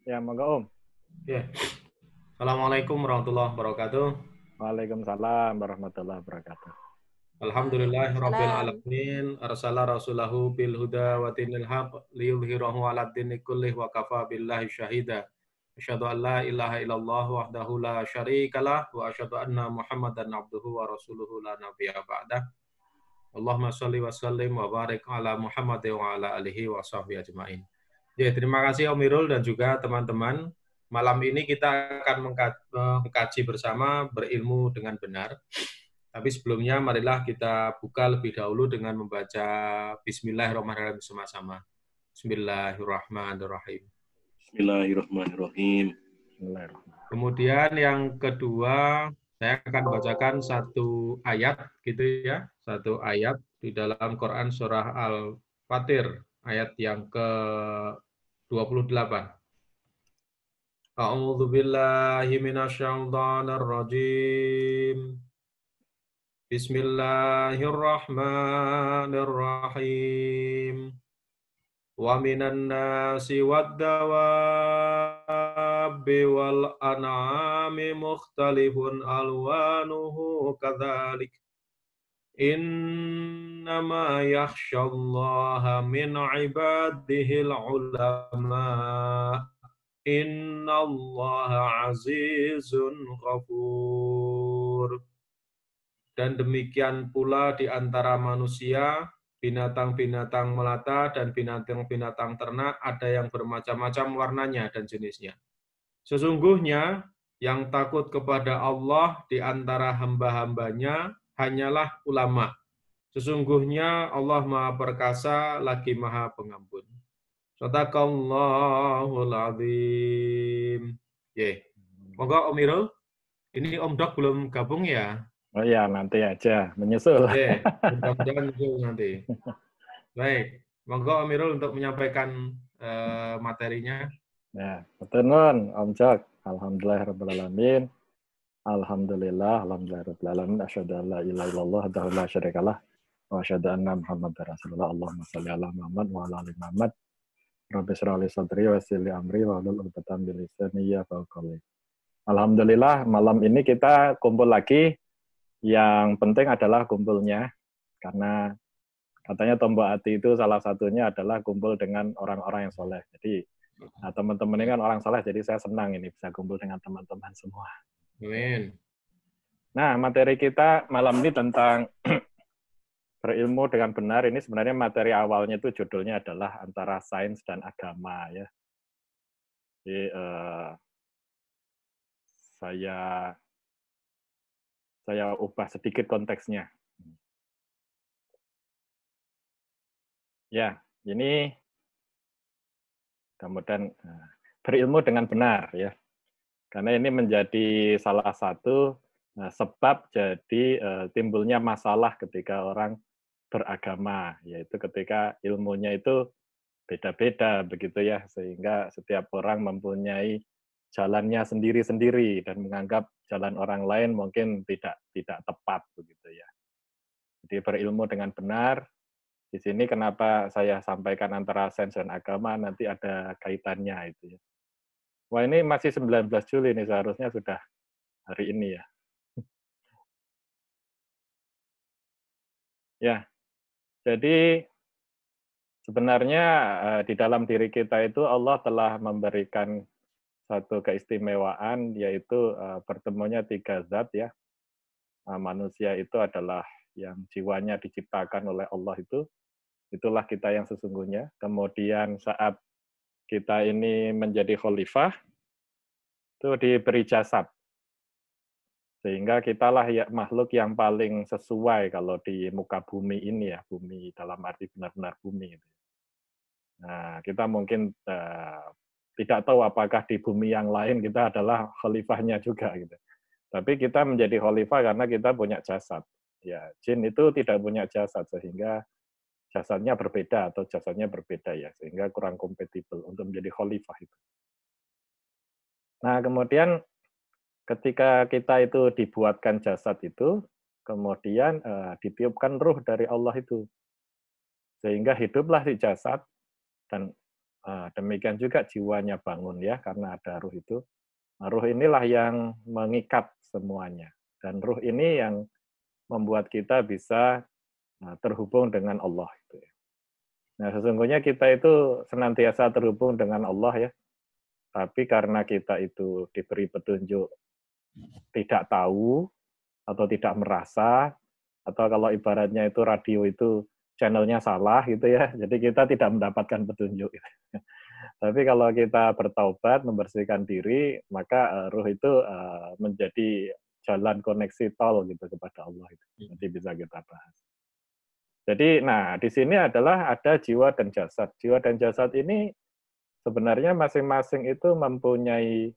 Ya, monggo Om. Ya. Assalamualaikum warahmatullahi wabarakatuh. Waalaikumsalam warahmatullahi wabarakatuh. Alhamdulillahirabbil Waalaikumsalam. alamin. Arsala rasulahu bil huda wa dinil haq liyudhhirahu 'alad dini kullih wa kafa billahi syahida. Asyhadu an la ilaha illallah wahdahu la syarikalah wa asyhadu anna Muhammadan abduhu wa rasuluhu la nabiyya ba'dah. Allahumma shalli wa sallim wa barik ala Muhammad wa ala alihi wa sahbihi ajmain. Ya, terima kasih Om Irul dan juga teman-teman. Malam ini kita akan mengkaji bersama berilmu dengan benar. Tapi sebelumnya marilah kita buka lebih dahulu dengan membaca Bismillahirrahmanirrahim bersama-sama. Bismillahirrahmanirrahim. Bismillahirrahmanirrahim. Bismillahirrahmanirrahim. Kemudian yang kedua, saya akan bacakan satu ayat gitu ya, satu ayat di dalam Quran surah Al-Fatir ayat yang ke-28. A'udzu billahi minasyaitonir rajim. Bismillahirrahmanirrahim. Wa minan nasi wad-dawabi wal an'ami mukhtalifun alwanuhu kadzalik. Innama yakhsyallaha min ibadihil ulama. Innallaha azizun ghafur. Dan demikian pula di antara manusia, binatang-binatang melata dan binatang-binatang ternak ada yang bermacam-macam warnanya dan jenisnya. Sesungguhnya yang takut kepada Allah di antara hamba-hambanya hanyalah ulama. Sesungguhnya Allah Maha Perkasa lagi Maha Pengampun. Shadaqallahul Azim. Ye. Monggo Om Irul, ini Om Dok belum gabung ya? Oh ya, nanti aja menyusul. Mudah-mudahan muncul nanti. Baik, monggo Om Irul untuk menyampaikan materinya. Ya, betul nun, Om Jok. Alhamdulillahirrahmanirrahim. Alhamdulillahirrahmanirrahim. Asyhadu an la ilaha illallah wahdahu la syarikalah wa asyhadu anna Muhammadar Rasulullah. Allahumma shalli ala Muhammad wa ala ali Muhammad. Rabbi shrah li sadri wa yassir li amri wa hlul 'uqdatam min lisani yafqahu qawli. Alhamdulillah, malam ini kita kumpul lagi. Yang penting adalah kumpulnya, karena katanya tombak hati itu salah satunya adalah kumpul dengan orang-orang yang soleh. Jadi teman-teman ini kan orang soleh, jadi saya senang ini bisa kumpul dengan teman-teman semua. Amin. Nah, materi kita malam ini tentang berilmu dengan benar. Ini sebenarnya materi awalnya itu judulnya adalah antara sains dan agama ya. Jadi saya ubah sedikit konteksnya. Ya, ini kemudian berilmu dengan benar ya. Karena ini menjadi salah satu sebab jadi timbulnya masalah ketika orang beragama, yaitu ketika ilmunya itu beda-beda begitu ya, sehingga setiap orang mempunyai jalannya sendiri-sendiri dan menganggap jalan orang lain mungkin tidak tepat begitu ya. Jadi berilmu dengan benar. Di sini kenapa saya sampaikan antara sains dan agama, nanti ada kaitannya itu ya. Wah, ini masih 19 Juli nih, seharusnya sudah hari ini ya. Ya, jadi sebenarnya di dalam diri kita itu Allah telah memberikan satu keistimewaan, yaitu bertemunya tiga zat ya. Manusia itu adalah yang jiwanya diciptakan oleh Allah itu, itulah kita yang sesungguhnya. Kemudian saat kita ini menjadi khalifah, itu diberi jasad. Sehingga kitalah ya makhluk yang paling sesuai kalau di muka bumi ini ya, bumi dalam arti benar-benar bumi. Nah, kita mungkin tidak tahu apakah di bumi yang lain kita adalah khalifahnya juga gitu. Tapi kita menjadi khalifah karena kita punya jasad. Ya, jin itu tidak punya jasad sehingga jasadnya berbeda atau jasadnya berbeda ya, sehingga kurang kompatibel untuk menjadi khalifah itu. Nah, kemudian ketika kita itu dibuatkan jasad itu, kemudian ditiupkan ruh dari Allah itu. Sehingga hiduplah si jasad, dan Demikian juga jiwanya bangun ya, karena ada ruh itu. Ruh inilah yang mengikat semuanya. Dan ruh ini yang membuat kita bisa terhubung dengan Allah. Gitu ya. Nah, sesungguhnya kita itu senantiasa terhubung dengan Allah ya. Tapi karena kita itu diberi petunjuk tidak tahu atau tidak merasa, atau kalau ibaratnya itu radio itu channelnya salah gitu ya, jadi kita tidak mendapatkan petunjuk. Tapi kalau kita bertaubat, membersihkan diri, maka ruh itu menjadi jalan koneksi tol gitu kepada Allah itu. Nanti bisa kita bahas. Jadi, nah di sini adalah ada jiwa dan jasad. Jiwa dan jasad ini sebenarnya masing-masing itu mempunyai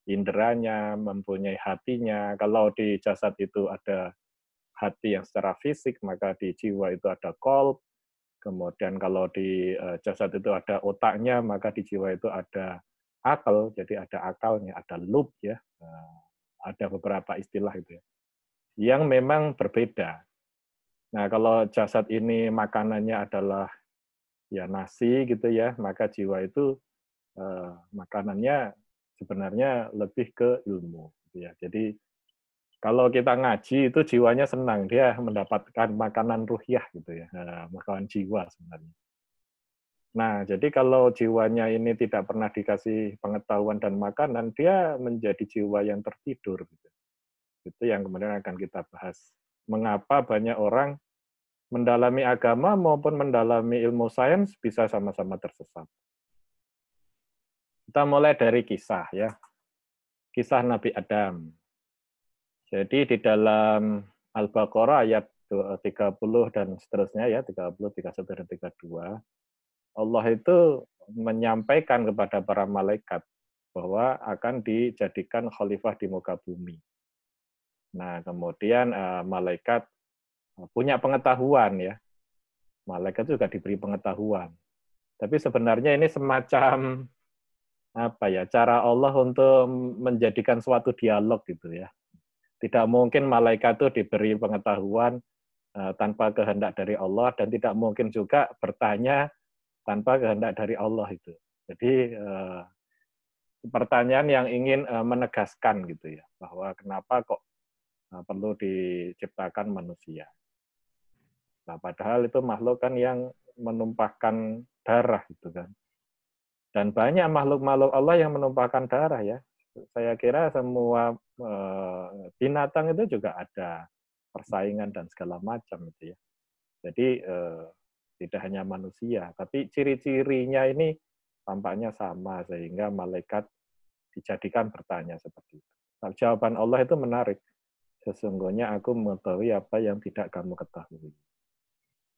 inderanya, mempunyai hatinya. Kalau di jasad itu ada hati yang secara fisik, maka di jiwa itu ada qalb. Kemudian kalau di jasad itu ada otaknya, maka di jiwa itu ada akal. Jadi ada akalnya, ada lub ya. Ada beberapa istilah itu ya, yang memang berbeda. Nah, kalau jasad ini makanannya adalah ya nasi gitu ya, maka jiwa itu makanannya sebenarnya lebih ke ilmu gitu ya. Jadi kalau kita ngaji itu jiwanya senang, dia mendapatkan makanan ruhiyah gitu ya, makanan jiwa sebenarnya. Nah, jadi kalau jiwanya ini tidak pernah dikasih pengetahuan dan makanan, dia menjadi jiwa yang tertidur gitu. Itu yang kemudian akan kita bahas. Mengapa banyak orang mendalami agama maupun mendalami ilmu sains bisa sama-sama tersesat. Kita mulai dari kisah ya. Kisah Nabi Adam. Jadi di dalam Al-Baqarah ayat 30 dan seterusnya ya, 30, 31 dan 32, Allah itu menyampaikan kepada para malaikat bahwa akan dijadikan khalifah di muka bumi. Nah, kemudian malaikat punya pengetahuan ya. Malaikat juga diberi pengetahuan. Tapi sebenarnya ini semacam apa ya, cara Allah untuk menjadikan suatu dialog gitu ya. Tidak mungkin malaikat itu diberi pengetahuan tanpa kehendak dari Allah, dan tidak mungkin juga bertanya tanpa kehendak dari Allah itu. Jadi pertanyaan yang ingin menegaskan gitu ya, bahwa kenapa kok perlu diciptakan manusia. Nah, padahal itu makhluk kan yang menumpahkan darah gitu kan. Dan banyak makhluk-makhluk Allah yang menumpahkan darah ya. Saya kira semua binatang itu juga ada persaingan dan segala macam itu ya. Jadi tidak hanya manusia, tapi ciri-cirinya ini tampaknya sama sehingga malaikat dijadikan bertanya seperti itu. Nah, jawaban Allah itu menarik. Sesungguhnya aku mengetahui apa yang tidak kamu ketahui.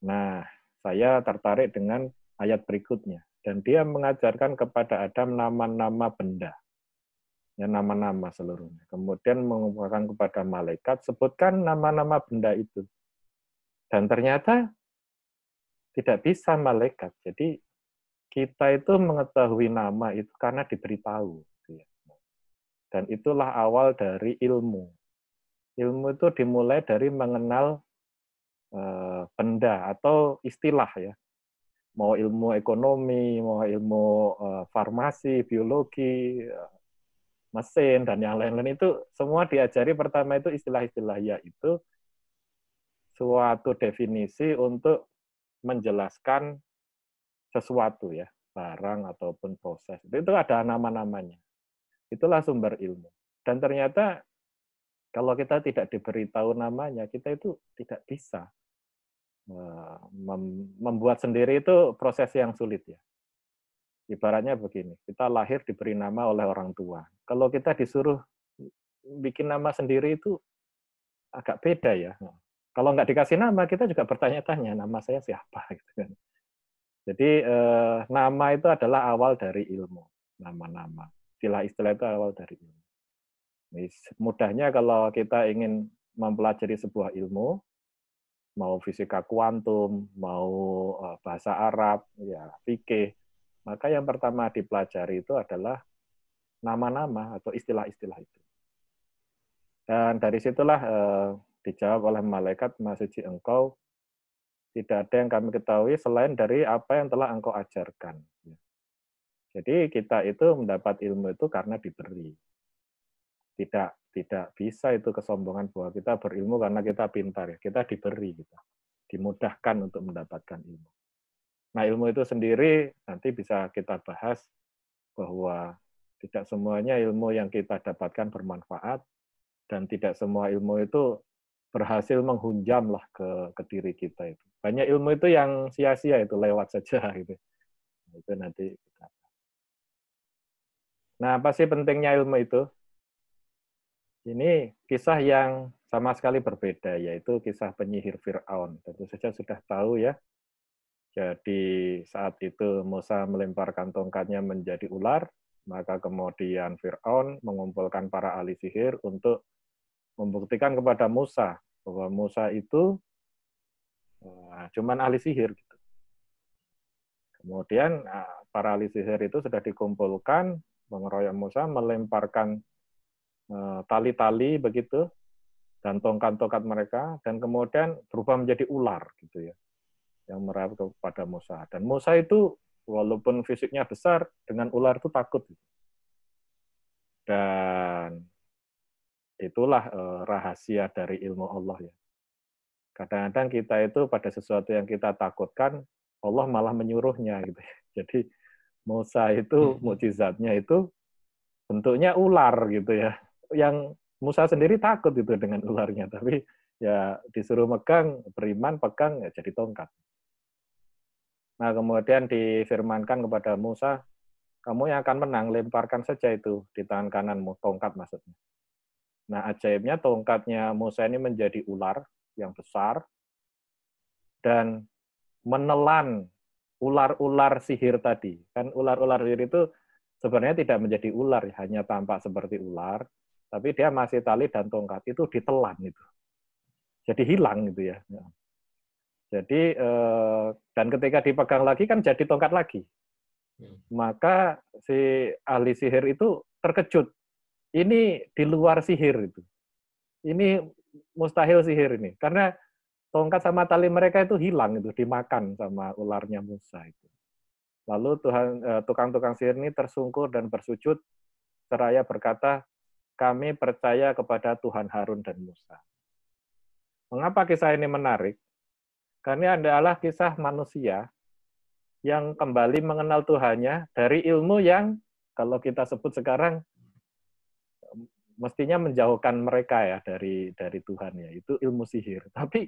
Nah, saya tertarik dengan ayat berikutnya. Dan dia mengajarkan kepada Adam nama-nama benda. Ya, nama-nama seluruhnya. Kemudian mengumumkan kepada malaikat, sebutkan nama-nama benda itu. Dan ternyata tidak bisa malaikat. Jadi kita itu mengetahui nama itu karena diberitahu. Dan itulah awal dari ilmu. Ilmu itu dimulai dari mengenal benda atau istilah ya. Mau ilmu ekonomi, mau ilmu farmasi, biologi, mesin, dan yang lain-lain itu semua diajari pertama itu istilah-istilah, yaitu suatu definisi untuk menjelaskan sesuatu ya, barang ataupun proses. Itu ada nama-namanya. Itulah sumber ilmu. Dan ternyata kalau kita tidak diberitahu namanya, kita itu tidak bisa membuat sendiri, itu proses yang sulit ya. Ibaratnya begini, kita lahir diberi nama oleh orang tua. Kalau kita disuruh bikin nama sendiri itu agak beda ya. Kalau nggak dikasih nama, kita juga bertanya-tanya, nama saya siapa? Gitu kan. Jadi nama itu adalah awal dari ilmu, nama-nama. Istilah-istilah itu awal dari ilmu. Mudahnya kalau kita ingin mempelajari sebuah ilmu, mau fisika kuantum, mau bahasa Arab, ya fikih, maka yang pertama dipelajari itu adalah nama-nama atau istilah-istilah itu. Dan dari situlah dijawab oleh malaikat, Maha Suci Engkau, tidak ada yang kami ketahui selain dari apa yang telah Engkau ajarkan. Jadi kita itu mendapat ilmu itu karena diberi. Tidak bisa itu kesombongan bahwa kita berilmu karena kita pintar. Kita diberi, gitu. Dimudahkan untuk mendapatkan ilmu. Nah, ilmu itu sendiri nanti bisa kita bahas bahwa tidak semuanya ilmu yang kita dapatkan bermanfaat, dan tidak semua ilmu itu berhasil menghunjam lah ke diri kita itu. Banyak ilmu itu yang sia-sia, itu lewat saja gitu. Itu nanti kita. Nah, apa sih pentingnya ilmu itu? Ini kisah yang sama sekali berbeda, yaitu kisah penyihir Fir'aun. Tentu saja sudah tahu ya. Jadi saat itu Musa melemparkan tongkatnya menjadi ular, maka kemudian Fir'aun mengumpulkan para ahli sihir untuk membuktikan kepada Musa bahwa Musa itu cuman ahli sihir. Gitu. Kemudian para ahli sihir itu sudah dikumpulkan, mengeroyok Musa, melemparkan tali-tali begitu, dan tongkat-tongkat mereka, dan kemudian berubah menjadi ular, gitu ya, yang merayap kepada Musa. Dan Musa itu, walaupun fisiknya besar, dengan ular itu takut. Dan itulah rahasia dari ilmu Allah ya. Kadang-kadang kita itu pada sesuatu yang kita takutkan, Allah malah menyuruhnya gitu. Jadi Musa itu mukjizatnya itu bentuknya ular gitu ya. Yang Musa sendiri takut itu dengan ularnya, tapi ya disuruh megang, beriman, pegang, ya jadi tongkat. Nah, kemudian difirmankan kepada Musa, kamu yang akan menang, lemparkan saja itu di tangan kananmu, tongkat maksudnya. Nah, ajaibnya tongkatnya Musa ini menjadi ular yang besar, dan menelan ular-ular sihir tadi. Kan ular-ular sihir itu sebenarnya tidak menjadi ular, hanya tampak seperti ular, tapi dia masih tali dan tongkat, itu ditelan itu. Jadi hilang gitu ya. Jadi, dan ketika dipegang lagi kan jadi tongkat lagi. Maka si ahli sihir itu terkejut. Ini di luar sihir itu. Ini mustahil sihir ini. Karena tongkat sama tali mereka itu hilang, itu dimakan sama ularnya Musa itu. Lalu tukang-tukang sihir ini tersungkur dan bersujud seraya berkata, kami percaya kepada Tuhan Harun dan Musa. Mengapa kisah ini menarik? Karena adalah kisah manusia yang kembali mengenal Tuhannya dari ilmu yang kalau kita sebut sekarang mestinya menjauhkan mereka ya dari Tuhan ya, itu ilmu sihir. Tapi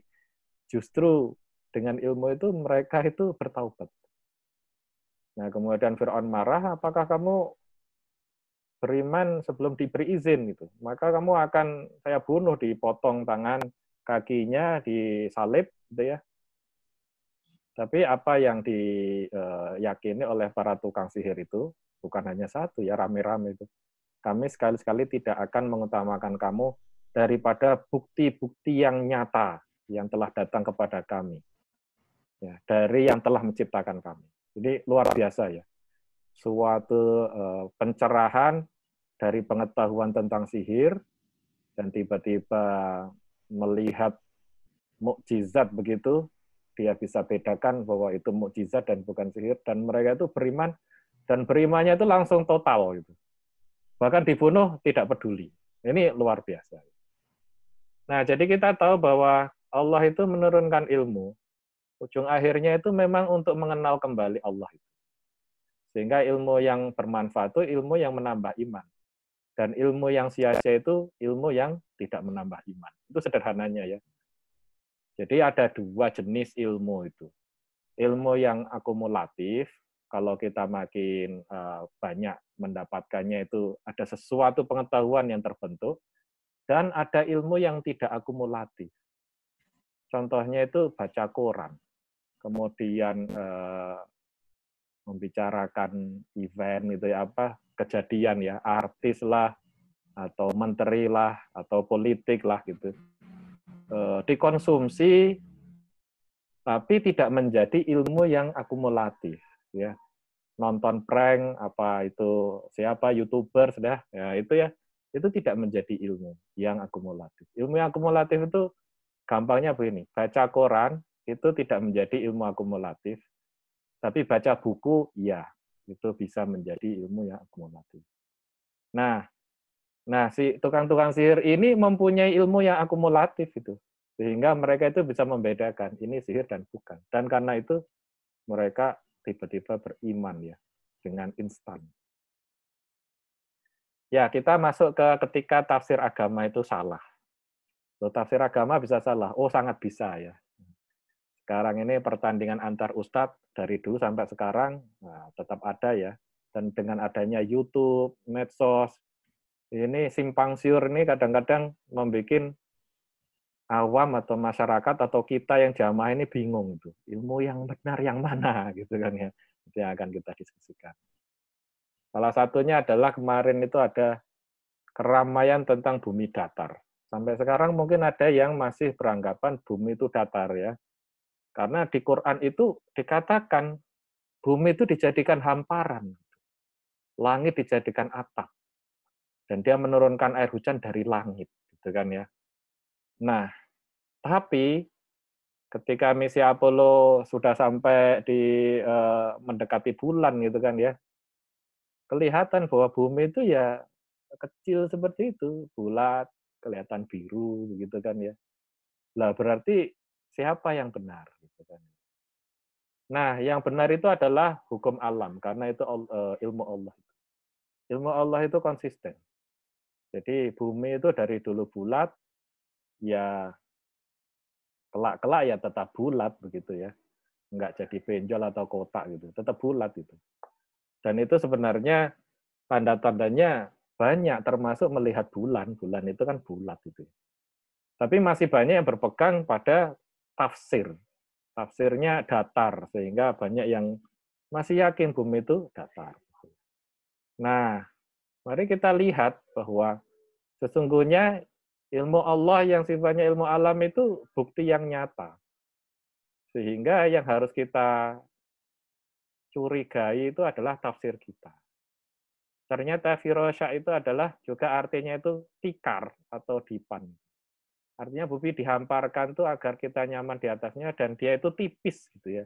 justru dengan ilmu itu mereka itu bertaubat. Nah, kemudian Fir'aun marah, apakah kamu beriman sebelum diberi izin gitu? Maka kamu akan saya bunuh, dipotong tangan, kakinya disalib gitu ya. Tapi apa yang diyakini oleh para tukang sihir itu bukan hanya satu ya, rame-rame itu. Kami sekali-sekali tidak akan mengutamakan kamu daripada bukti-bukti yang nyata yang telah datang kepada kami. Ya, dari yang telah menciptakan kami. Jadi luar biasa ya. Suatu pencerahan dari pengetahuan tentang sihir, dan tiba-tiba melihat mukjizat begitu, dia bisa bedakan bahwa itu mukjizat dan bukan sihir, dan mereka itu beriman, dan berimannya itu langsung total gitu. Bahkan dibunuh tidak peduli. Ini luar biasa. Nah, jadi kita tahu bahwa Allah itu menurunkan ilmu, ujung akhirnya itu memang untuk mengenal kembali Allah itu. Sehingga ilmu yang bermanfaat itu ilmu yang menambah iman. Dan ilmu yang sia-sia itu ilmu yang tidak menambah iman. Itu sederhananya ya. Jadi ada dua jenis ilmu itu. Ilmu yang akumulatif, kalau kita makin banyak mendapatkannya itu ada sesuatu pengetahuan yang terbentuk, dan ada ilmu yang tidak akumulatif. Contohnya itu baca Quran, kemudian membicarakan event itu ya, apa kejadian ya, artis lah, atau menteri lah, atau politik lah gitu. Dikonsumsi tapi tidak menjadi ilmu yang akumulatif ya. Nonton prank apa itu siapa YouTuber sudah ya, itu tidak menjadi ilmu yang akumulatif. Ilmu yang akumulatif itu gampangnya begini, baca Quran itu tidak menjadi ilmu akumulatif, tapi baca buku ya, itu bisa menjadi ilmu yang akumulatif. Nah, si tukang-tukang sihir ini mempunyai ilmu yang akumulatif itu. Sehingga mereka itu bisa membedakan ini sihir dan bukan. Dan karena itu mereka tiba-tiba beriman ya dengan instan. Ya, kita masuk ke ketika tafsir agama itu salah. Tafsir agama bisa salah. Oh, sangat bisa ya. Sekarang ini pertandingan antar ustadz dari dulu sampai sekarang tetap ada ya. Dan dengan adanya YouTube, medsos, ini simpang siur ini kadang-kadang membuat awam atau masyarakat atau kita yang jamaah ini bingung tuh. Ilmu yang benar yang mana gitu kan ya. Itu yang akan kita diskusikan. Salah satunya adalah kemarin itu ada keramaian tentang bumi datar. Sampai sekarang mungkin ada yang masih beranggapan bumi itu datar ya. Karena di Quran itu dikatakan bumi itu dijadikan hamparan. Langit dijadikan atap. Dan dia menurunkan air hujan dari langit. Gitu kan ya. Nah, tapi ketika misi Apollo sudah sampai di mendekati bulan gitu kan ya, kelihatan bahwa bumi itu ya kecil seperti itu, bulat, kelihatan biru begitu kan ya. Lah berarti siapa yang benar gitu kan. Nah, yang benar itu adalah hukum alam karena itu ilmu Allah. Ilmu Allah itu konsisten. Jadi bumi itu dari dulu bulat, ya kelak-kelak ya tetap bulat begitu ya. Enggak jadi benjol atau kotak gitu, tetap bulat itu. Dan itu sebenarnya tanda-tandanya banyak, termasuk melihat bulan. Bulan itu kan bulat itu. Tapi masih banyak yang berpegang pada tafsir. Tafsirnya datar, sehingga banyak yang masih yakin bumi itu datar. Nah, mari kita lihat bahwa sesungguhnya ilmu Allah yang sifatnya ilmu alam itu bukti yang nyata. Sehingga yang harus kita curigai itu adalah tafsir kita. Ternyata firasya itu adalah juga artinya itu tikar atau dipan. Artinya bumi dihamparkan tuh agar kita nyaman di atasnya dan dia itu tipis gitu ya.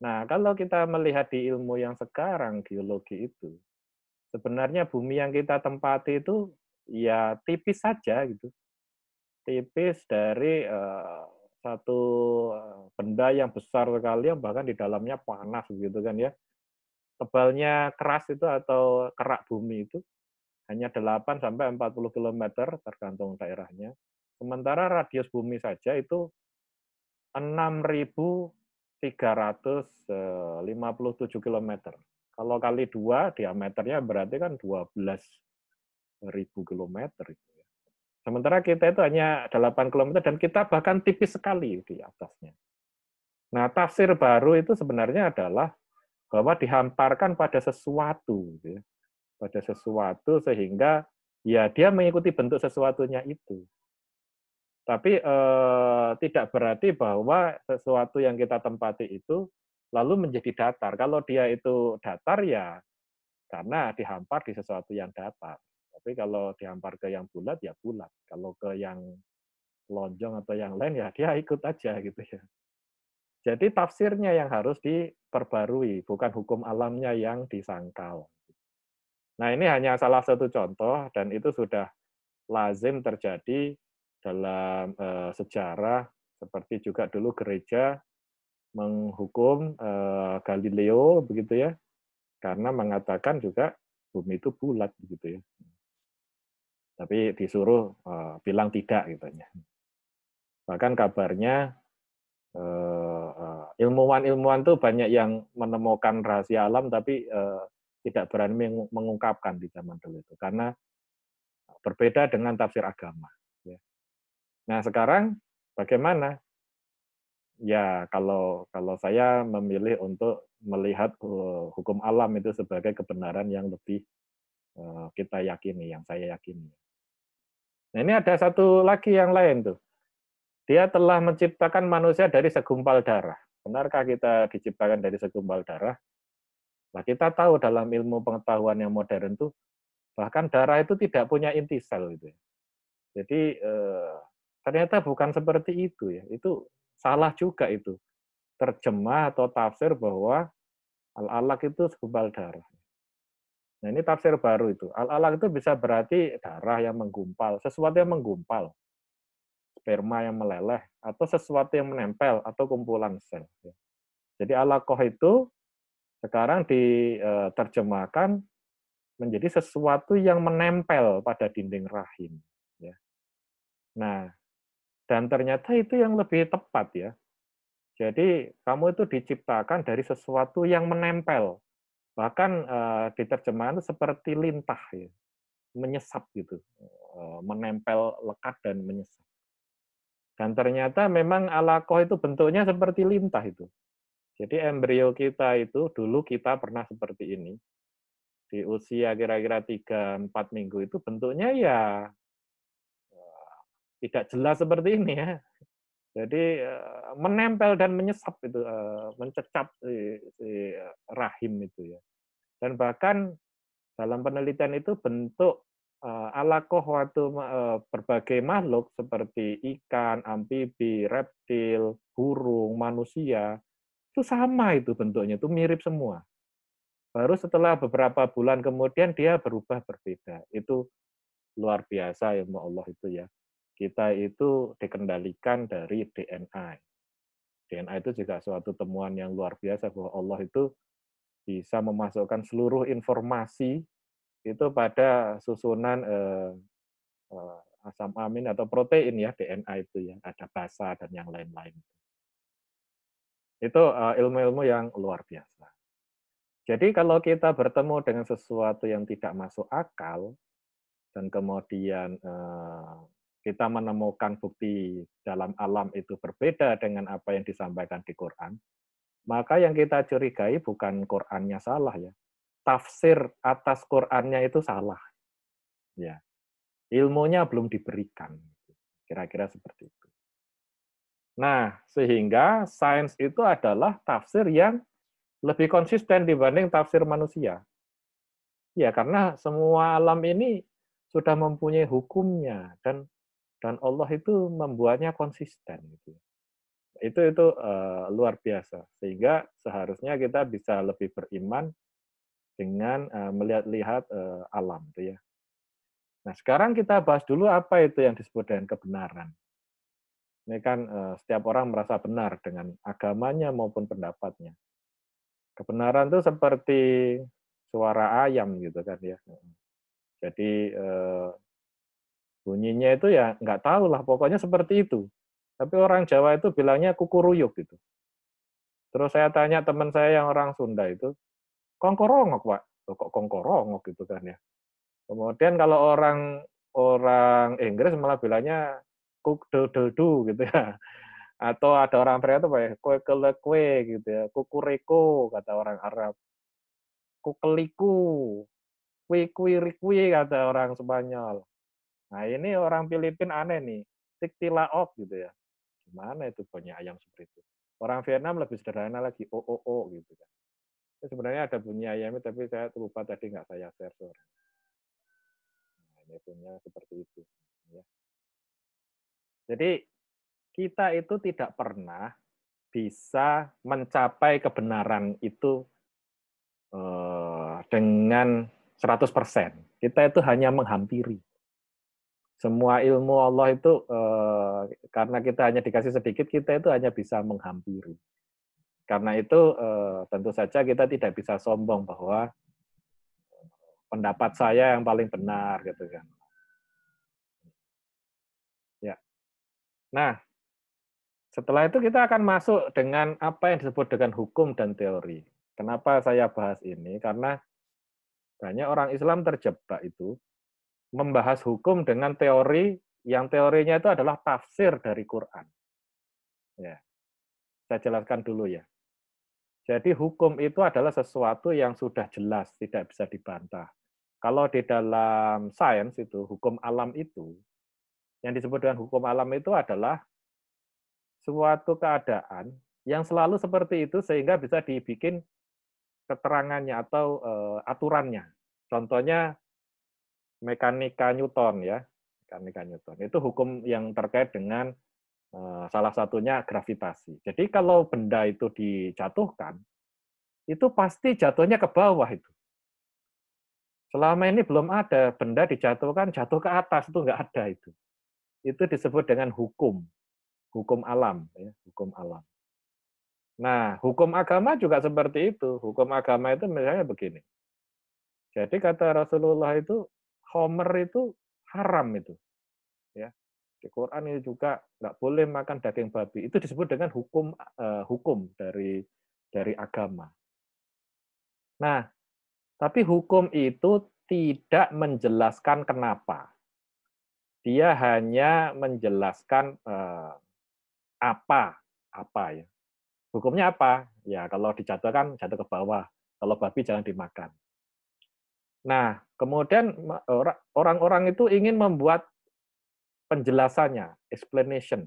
Nah, kalau kita melihat di ilmu yang sekarang geologi itu, sebenarnya bumi yang kita tempati itu ya tipis saja gitu. Tipis dari satu benda yang besar sekali yang bahkan di dalamnya panas gitu kan ya. Tebalnya keras itu atau kerak bumi itu hanya 8 sampai 40 kilometer tergantung daerahnya. Sementara radius bumi saja itu 6.357 kilometer. Kalau kali 2 diameternya berarti kan 12.000 kilometer. Sementara kita itu hanya 8 kilometer dan kita bahkan tipis sekali di atasnya. Nah, tafsir baru itu sebenarnya adalah bahwa dihamparkan pada sesuatu. Gitu ya. Pada sesuatu sehingga ya dia mengikuti bentuk sesuatunya itu. Tapi tidak berarti bahwa sesuatu yang kita tempati itu lalu menjadi datar. Kalau dia itu datar ya karena dihampar di sesuatu yang datar. Tapi kalau dihampar ke yang bulat ya bulat. Kalau ke yang lonjong atau yang lain ya dia ikut aja gitu ya. Jadi tafsirnya yang harus diperbarui, bukan hukum alamnya yang disangkal. Nah, ini hanya salah satu contoh dan itu sudah lazim terjadi dalam sejarah, seperti juga dulu gereja menghukum Galileo begitu ya, karena mengatakan juga bumi itu bulat begitu ya. Tapi disuruh bilang tidak gitu ya. Bahkan kabarnya ilmuwan-ilmuwan tuh banyak yang menemukan rahasia alam tapi tidak berani mengungkapkan di zaman dulu itu karena berbeda dengan tafsir agama. Nah sekarang bagaimana? Ya kalau saya memilih untuk melihat hukum alam itu sebagai kebenaran yang lebih kita yakini, yang saya yakini. Nah ini ada satu lagi yang lain tuh. Dia telah menciptakan manusia dari segumpal darah. Benarkah kita diciptakan dari segumpal darah? Nah kita tahu dalam ilmu pengetahuan yang modern tuh bahkan darah itu tidak punya inti sel gitu. Jadi ternyata bukan seperti itu ya. Itu salah juga itu. Terjemah atau tafsir bahwa Al-alaq itu segumpal darah. Nah, ini tafsir baru itu. Al-alaq itu bisa berarti darah yang menggumpal, sesuatu yang menggumpal, sperma yang meleleh, atau sesuatu yang menempel, atau kumpulan sel. Jadi alaqah itu sekarang diterjemahkan menjadi sesuatu yang menempel pada dinding rahim. Ya. Nah, dan ternyata itu yang lebih tepat ya. Jadi kamu itu diciptakan dari sesuatu yang menempel. Bahkan di terjemahan itu seperti lintah ya, menyesap gitu. Menempel lekat dan menyesap. Dan ternyata memang alaqah itu bentuknya seperti lintah itu. Jadi embrio kita itu dulu kita pernah seperti ini. Di usia kira-kira 3-4 minggu itu bentuknya ya tidak jelas seperti ini ya. Jadi menempel dan menyesap itu, mencecap si rahim itu ya. Dan bahkan dalam penelitian itu bentuk alaqah waktu berbagai makhluk seperti ikan, amfibi, reptil, burung, manusia itu sama itu bentuknya, itu mirip semua. Baru setelah beberapa bulan kemudian dia berubah berbeda. Itu luar biasa ilmu Allah itu ya. Kita itu dikendalikan dari DNA. DNA itu juga suatu temuan yang luar biasa bahwa Allah itu bisa memasukkan seluruh informasi itu pada susunan asam amin atau protein ya, DNA itu ya, ada basa dan yang lain-lain. Itu ilmu-ilmu yang luar biasa. Jadi kalau kita bertemu dengan sesuatu yang tidak masuk akal dan kemudian kita menemukan bukti dalam alam itu berbeda dengan apa yang disampaikan di Quran, maka yang kita curigai bukan Qurannya salah ya. Tafsir atas Qurannya itu salah. Ya. Ilmunya belum diberikan. Kira-kira seperti itu. Nah, sehingga sains itu adalah tafsir yang lebih konsisten dibanding tafsir manusia. Ya, karena semua alam ini sudah mempunyai hukumnya dan Allah itu membuatnya konsisten gitu. Itu luar biasa. Sehingga seharusnya kita bisa lebih beriman dengan melihat-lihat alam gitu ya. Nah, sekarang kita bahas dulu apa itu yang disebut dengan kebenaran. Ini kan setiap orang merasa benar dengan agamanya maupun pendapatnya. Kebenaran itu seperti suara ayam gitu kan ya. Jadi bunyinya itu ya nggak tahu lah, pokoknya seperti itu. Tapi orang Jawa itu bilangnya kukuruyuk gitu. Terus saya tanya teman saya yang orang Sunda itu, kongkorongok Pak. Loh, kok kongkorongok gitu kan ya. Kemudian kalau orang orang Inggris malah bilangnya kuk do gitu ya. Atau ada orang Korea itu apa ya, kue kele kue gitu ya, kukureko kata orang Arab, kukeliku, kui kuiri kui kata orang Spanyol. Nah ini orang Filipina aneh nih, tiktilaok gitu ya. Gimana itu bunyi ayam seperti itu? Orang Vietnam lebih sederhana lagi, o gitu kan. Itu sebenarnya ada bunyi ayamnya tapi saya lupa tadi nggak saya share sore. Nah, ini punya seperti itu. Ya. Jadi kita itu tidak pernah bisa mencapai kebenaran itu dengan 100%. Kita itu hanya menghampiri. Semua ilmu Allah itu karena kita hanya dikasih sedikit, kita itu hanya bisa menghampiri. Karena itu tentu saja kita tidak bisa sombong bahwa pendapat saya yang paling benar gitu kan. Ya. Nah, setelah itu kita akan masuk dengan apa yang disebut dengan hukum dan teori. Kenapa saya bahas ini? Karena banyak orang Islam terjebak itu membahas hukum dengan teori yang teorinya itu adalah tafsir dari Quran. Ya, saya jelaskan dulu ya. Jadi hukum itu adalah sesuatu yang sudah jelas, tidak bisa dibantah. Kalau di dalam sains itu, hukum alam itu, yang disebut dengan hukum alam itu adalah suatu keadaan yang selalu seperti itu sehingga bisa dibikin keterangannya atau aturannya. Contohnya mekanika Newton ya, mekanika Newton. Itu hukum yang terkait dengan salah satunya gravitasi. Jadi kalau benda itu dijatuhkan, itu pasti jatuhnya ke bawah itu. Selama ini belum ada benda dijatuhkan, jatuh ke atas, itu nggak ada itu. Itu disebut dengan hukum alam, ya, hukum alam. Nah, hukum agama juga seperti itu. Hukum agama itu misalnya begini. Jadi kata Rasulullah itu, Homer itu haram itu. Ya. Di Quran ini juga nggak boleh makan daging babi. Itu disebut dengan hukum dari agama. Nah, tapi hukum itu tidak menjelaskan kenapa. Dia hanya menjelaskan apa ya. Hukumnya apa? Ya kalau dijatuhkan jatuh ke bawah. Kalau babi jangan dimakan. Nah, kemudian orang-orang itu ingin membuat penjelasannya, explanation.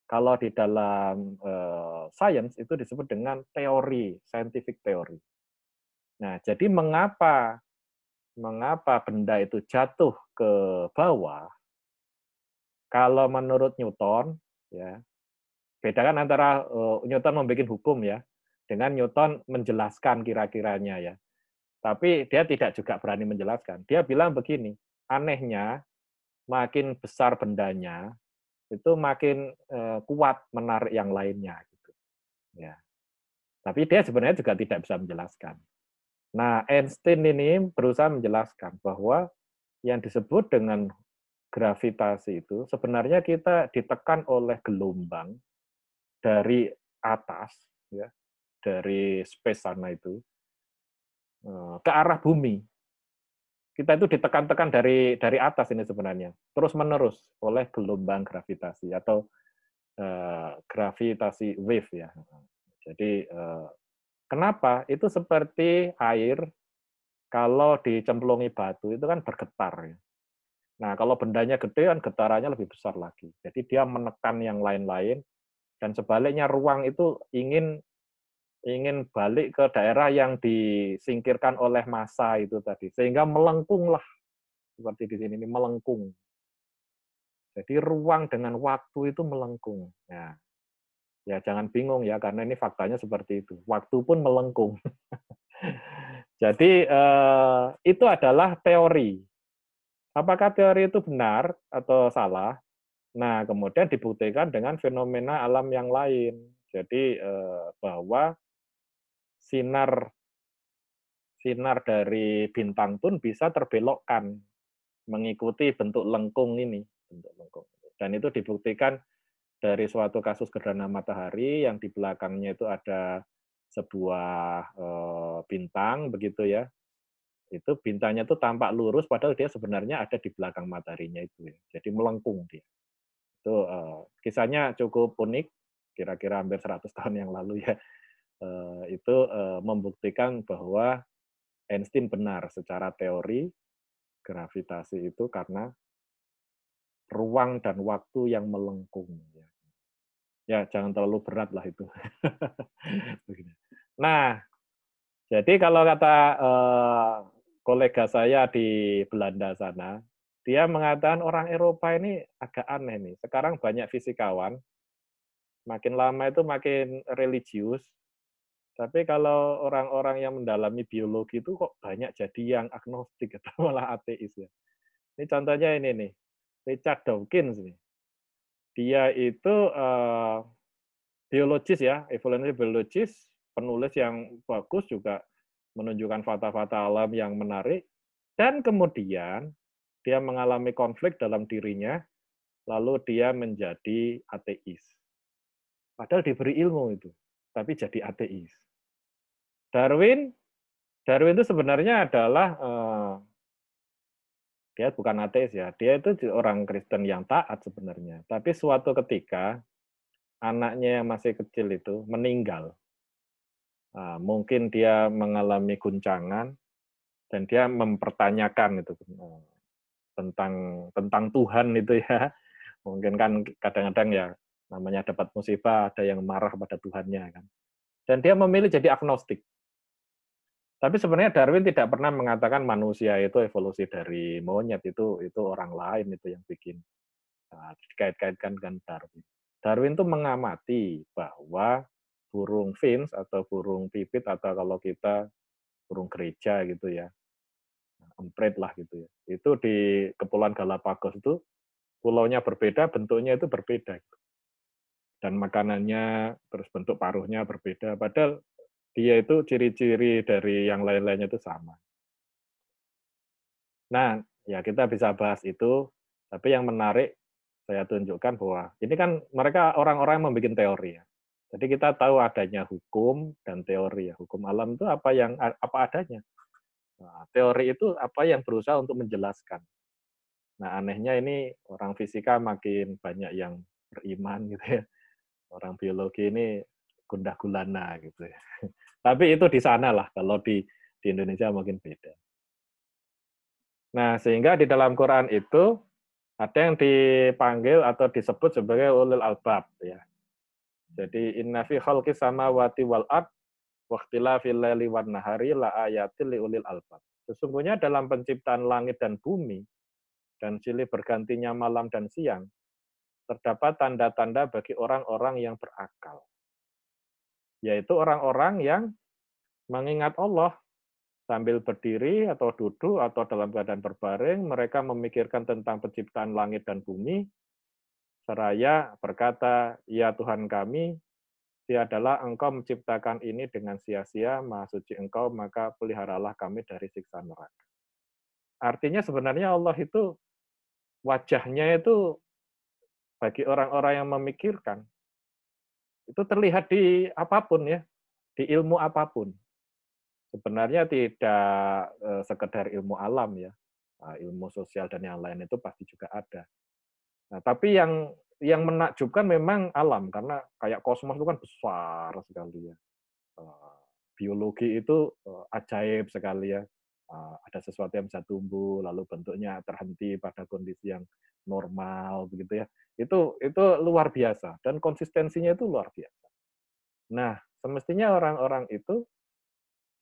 Kalau di dalam science itu disebut dengan teori, scientific theory. Nah, jadi mengapa benda itu jatuh ke bawah? Kalau menurut Newton, ya, bedakan antara Newton membuat hukum ya, dengan Newton menjelaskan kira-kiranya ya. Tapi dia tidak juga berani menjelaskan. Dia bilang begini, anehnya makin besar bendanya, itu makin kuat menarik yang lainnya. Gitu. Ya. Tapi dia sebenarnya juga tidak bisa menjelaskan. Nah, Einstein ini berusaha menjelaskan bahwa yang disebut dengan gravitasi itu sebenarnya kita ditekan oleh gelombang dari atas, ya, dari space sana itu ke arah bumi. Kita itu ditekan-tekan dari atas ini sebenarnya, terus menerus oleh gelombang gravitasi atau gravitasi wave ya. Jadi kenapa? Itu seperti air kalau dicemplungi batu itu kan bergetar ya. Nah, kalau bendanya gede kan getarannya lebih besar lagi. Jadi dia menekan yang lain-lain dan sebaliknya ruang itu ingin balik ke daerah yang disingkirkan oleh massa itu tadi. Sehingga melengkunglah seperti di sini ini melengkung. Jadi ruang dengan waktu itu melengkung. Ya, ya jangan bingung ya karena ini faktanya seperti itu. Waktu pun melengkung. Jadi itu adalah teori. Apakah teori itu benar atau salah? Nah, kemudian dibuktikan dengan fenomena alam yang lain. Jadi bahwa sinar dari bintang pun bisa terbelokkan mengikuti bentuk lengkung ini, bentuk lengkung. Dan itu dibuktikan dari suatu kasus gerhana matahari yang di belakangnya itu ada sebuah bintang begitu ya. Itu bintangnya itu tampak lurus padahal dia sebenarnya ada di belakang mataharinya itu ya. Jadi melengkung dia. Itu kisahnya cukup unik, kira-kira hampir 100 tahun yang lalu ya. Itu membuktikan bahwa Einstein benar secara teori gravitasi itu karena ruang dan waktu yang melengkung. Ya, jangan terlalu berat lah itu. Nah, jadi kalau kata kolega saya di Belanda sana, dia mengatakan orang Eropa ini agak aneh nih. Sekarang banyak fisikawan, makin lama itu makin religius, tapi kalau orang-orang yang mendalami biologi itu kok banyak jadi yang agnostik atau malah ateis ya. Ini contohnya ini nih, Richard Dawkins nih. Dia itu biologis ya, evolutionary biologis, penulis yang bagus juga menunjukkan fakta-fakta alam yang menarik, dan kemudian dia mengalami konflik dalam dirinya, lalu dia menjadi ateis. Padahal diberi ilmu itu, tapi jadi ateis. Darwin itu sebenarnya adalah dia bukan ateis ya, dia itu orang Kristen yang taat sebenarnya. Tapi suatu ketika anaknya yang masih kecil itu meninggal. Mungkin dia mengalami guncangan dan dia mempertanyakan itu tentang Tuhan itu ya. Mungkin kan kadang-kadang ya namanya dapat musibah ada yang marah pada Tuhannya kan. Dan dia memilih jadi agnostik. Tapi sebenarnya Darwin tidak pernah mengatakan manusia itu evolusi dari monyet, itu orang lain itu yang bikin dikait-kaitkan dengan Darwin. Darwin itu mengamati bahwa burung finch atau burung pipit atau kalau kita burung gereja gitu ya, emprit lah gitu ya. Itu di Kepulauan Galapagos itu pulaunya berbeda, bentuknya itu berbeda. Dan makanannya, terus bentuk paruhnya berbeda. Padahal dia itu ciri-ciri dari yang lain-lainnya itu sama. Nah, ya kita bisa bahas itu, tapi yang menarik saya tunjukkan bahwa ini kan mereka orang-orang yang membuat teori ya. Jadi kita tahu adanya hukum dan teori ya. Hukum alam itu apa adanya. Nah, teori itu apa yang berusaha untuk menjelaskan. Nah, anehnya ini orang fisika makin banyak yang beriman gitu ya. Orang biologi ini gundah gulana gitu ya. Tapi itu di sana lah, kalau di Indonesia mungkin beda. Nah, sehingga di dalam Quran itu ada yang dipanggil atau disebut sebagai ulul albab ya. Jadi inna fi khalqis samawati wal ard wa ikhtilafil laili wan nahari la ayatil liulil albab. Sesungguhnya dalam penciptaan langit dan bumi dan silih bergantinya malam dan siang terdapat tanda-tanda bagi orang-orang yang berakal. Yaitu orang-orang yang mengingat Allah sambil berdiri atau duduk atau dalam keadaan berbaring, mereka memikirkan tentang penciptaan langit dan bumi, seraya berkata, ya Tuhan kami, tiadalah Engkau menciptakan ini dengan sia-sia, maha suci Engkau, maka peliharalah kami dari siksa neraka. Artinya sebenarnya Allah itu, wajahnya itu bagi orang-orang yang memikirkan, itu terlihat di apapun ya, di ilmu apapun. Sebenarnya tidak sekedar ilmu alam ya, ilmu sosial dan yang lain itu pasti juga ada. Nah, tapi yang menakjubkan memang alam karena kayak kosmos itu kan besar sekali ya. Biologi itu ajaib sekali ya. Ada sesuatu yang bisa tumbuh lalu bentuknya terhenti pada kondisi yang normal begitu ya. Itu luar biasa dan konsistensinya itu luar biasa. Nah, semestinya orang-orang itu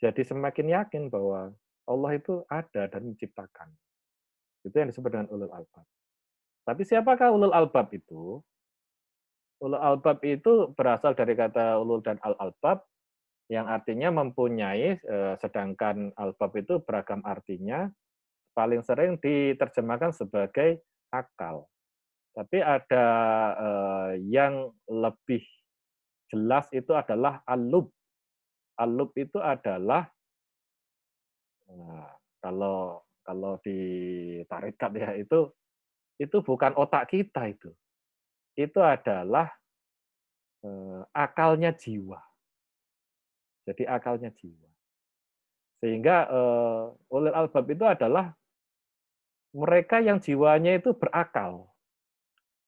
jadi semakin yakin bahwa Allah itu ada dan menciptakan. Itu yang disebut dengan ulul albab. Tapi siapakah ulul albab itu? Ulul albab itu berasal dari kata ulul dan al-albab, yang artinya mempunyai, sedangkan albab itu beragam artinya, paling sering diterjemahkan sebagai akal. Tapi ada yang lebih jelas itu adalah al-lub. Al-lub itu adalah kalau di tarekat ya itu bukan otak kita itu. Itu adalah akalnya jiwa. Jadi akalnya jiwa. Sehingga ulul albab itu adalah mereka yang jiwanya itu berakal.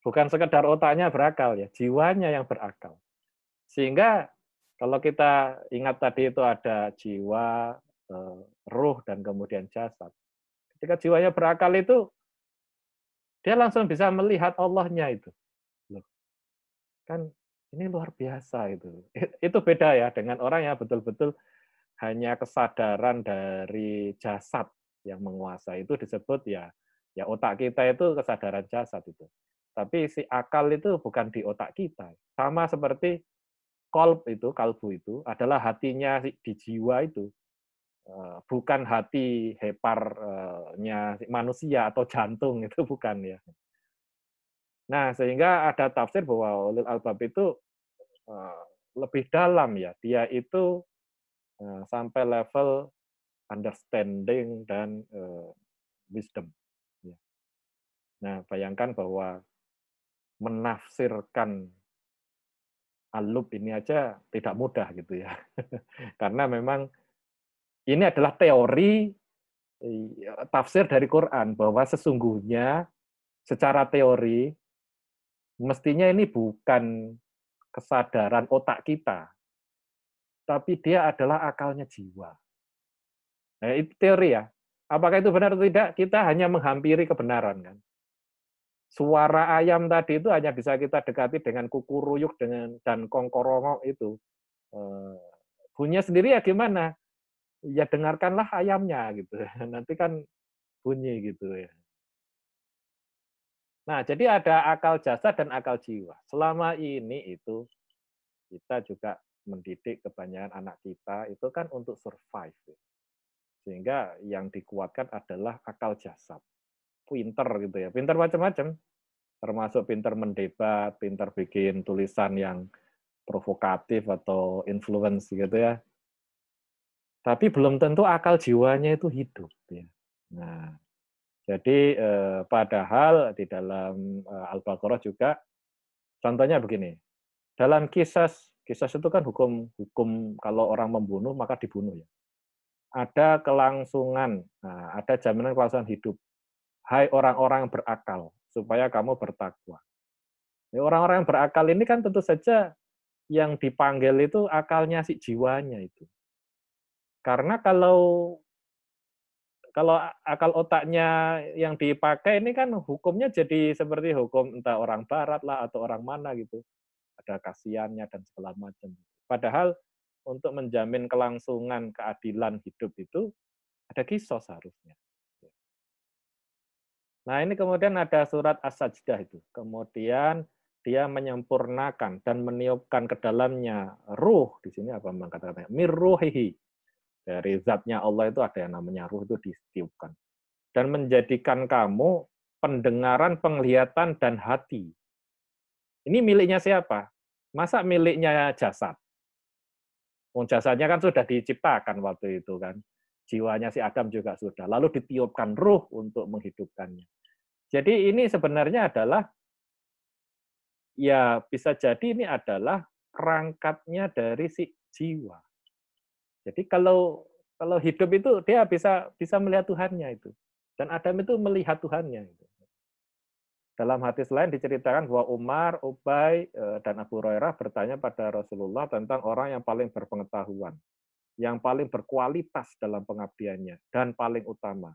Bukan sekedar otaknya berakal ya, jiwanya yang berakal. Sehingga kalau kita ingat tadi itu ada jiwa, ruh dan kemudian jasad. Ketika jiwanya berakal itu dia langsung bisa melihat Allahnya itu. Loh, kan ini luar biasa itu. Itu beda ya dengan orang yang betul-betul hanya kesadaran dari jasad yang menguasai, itu disebut ya otak kita itu kesadaran jasad itu. Tapi si akal itu bukan di otak kita. Sama seperti kalbu itu adalah hatinya di jiwa itu. Bukan hati heparnya manusia atau jantung, itu bukan ya. Nah, sehingga ada tafsir bahwa ulul albab itu lebih dalam ya. Dia itu sampai level understanding dan wisdom. Ya. Nah, bayangkan bahwa menafsirkan al-lub ini aja tidak mudah gitu ya. Karena memang ini adalah teori tafsir dari Quran bahwa sesungguhnya secara teori mestinya ini bukan kesadaran otak kita, tapi dia adalah akalnya jiwa. Nah, itu teori ya. Apakah itu benar atau tidak? Kita hanya menghampiri kebenaran kan. Suara ayam tadi itu hanya bisa kita dekati dengan kukuruyuk dan kongkorongok itu. Bunyinya sendiri ya gimana? Ya dengarkanlah ayamnya gitu. Nanti kan bunyi gitu ya. Nah, jadi ada akal jasad dan akal jiwa. Selama ini itu kita juga mendidik kebanyakan anak kita itu kan untuk survive. Sehingga yang dikuatkan adalah akal jasad. Pinter gitu ya, pinter macam-macam. Termasuk pinter mendebat, pinter bikin tulisan yang provokatif atau influence gitu ya. Tapi belum tentu akal jiwanya itu hidup. Ya. Nah, jadi padahal di dalam Al-Baqarah juga, contohnya begini, dalam kisas itu kan hukum kalau orang membunuh maka dibunuh ya. Ada kelangsungan, nah, ada jaminan kelangsungan hidup. Hai orang-orang yang berakal, supaya kamu bertakwa. Orang-orang yang berakal ini kan tentu saja yang dipanggil itu akalnya si jiwanya itu. Karena kalau akal otaknya yang dipakai ini kan hukumnya jadi seperti hukum entah orang barat lah atau orang mana gitu. Ada kasihannya dan segala macam. Padahal untuk menjamin kelangsungan keadilan hidup itu ada kisos harusnya. Nah ini kemudian ada surat As-Sajdah itu. Kemudian dia menyempurnakan dan meniupkan ke dalamnya ruh. Di sini apa kata-katanya? Mirruhihi. Dari zatnya Allah itu ada yang namanya ruh, itu ditiupkan. Dan menjadikan kamu pendengaran, penglihatan, dan hati. Ini miliknya siapa? Masa miliknya jasad? Jasadnya kan sudah diciptakan waktu itu kan. Jiwanya si Adam juga sudah. Lalu ditiupkan ruh untuk menghidupkannya. Jadi ini sebenarnya adalah, ya bisa jadi ini adalah perangkatnya dari si jiwa. Jadi kalau hidup itu dia bisa melihat Tuhannya itu. Dan Adam itu melihat Tuhannya. Dalam hadis lain diceritakan bahwa Umar, Ubay, dan Abu Hurairah bertanya pada Rasulullah tentang orang yang paling berpengetahuan, yang paling berkualitas dalam pengabdiannya, dan paling utama.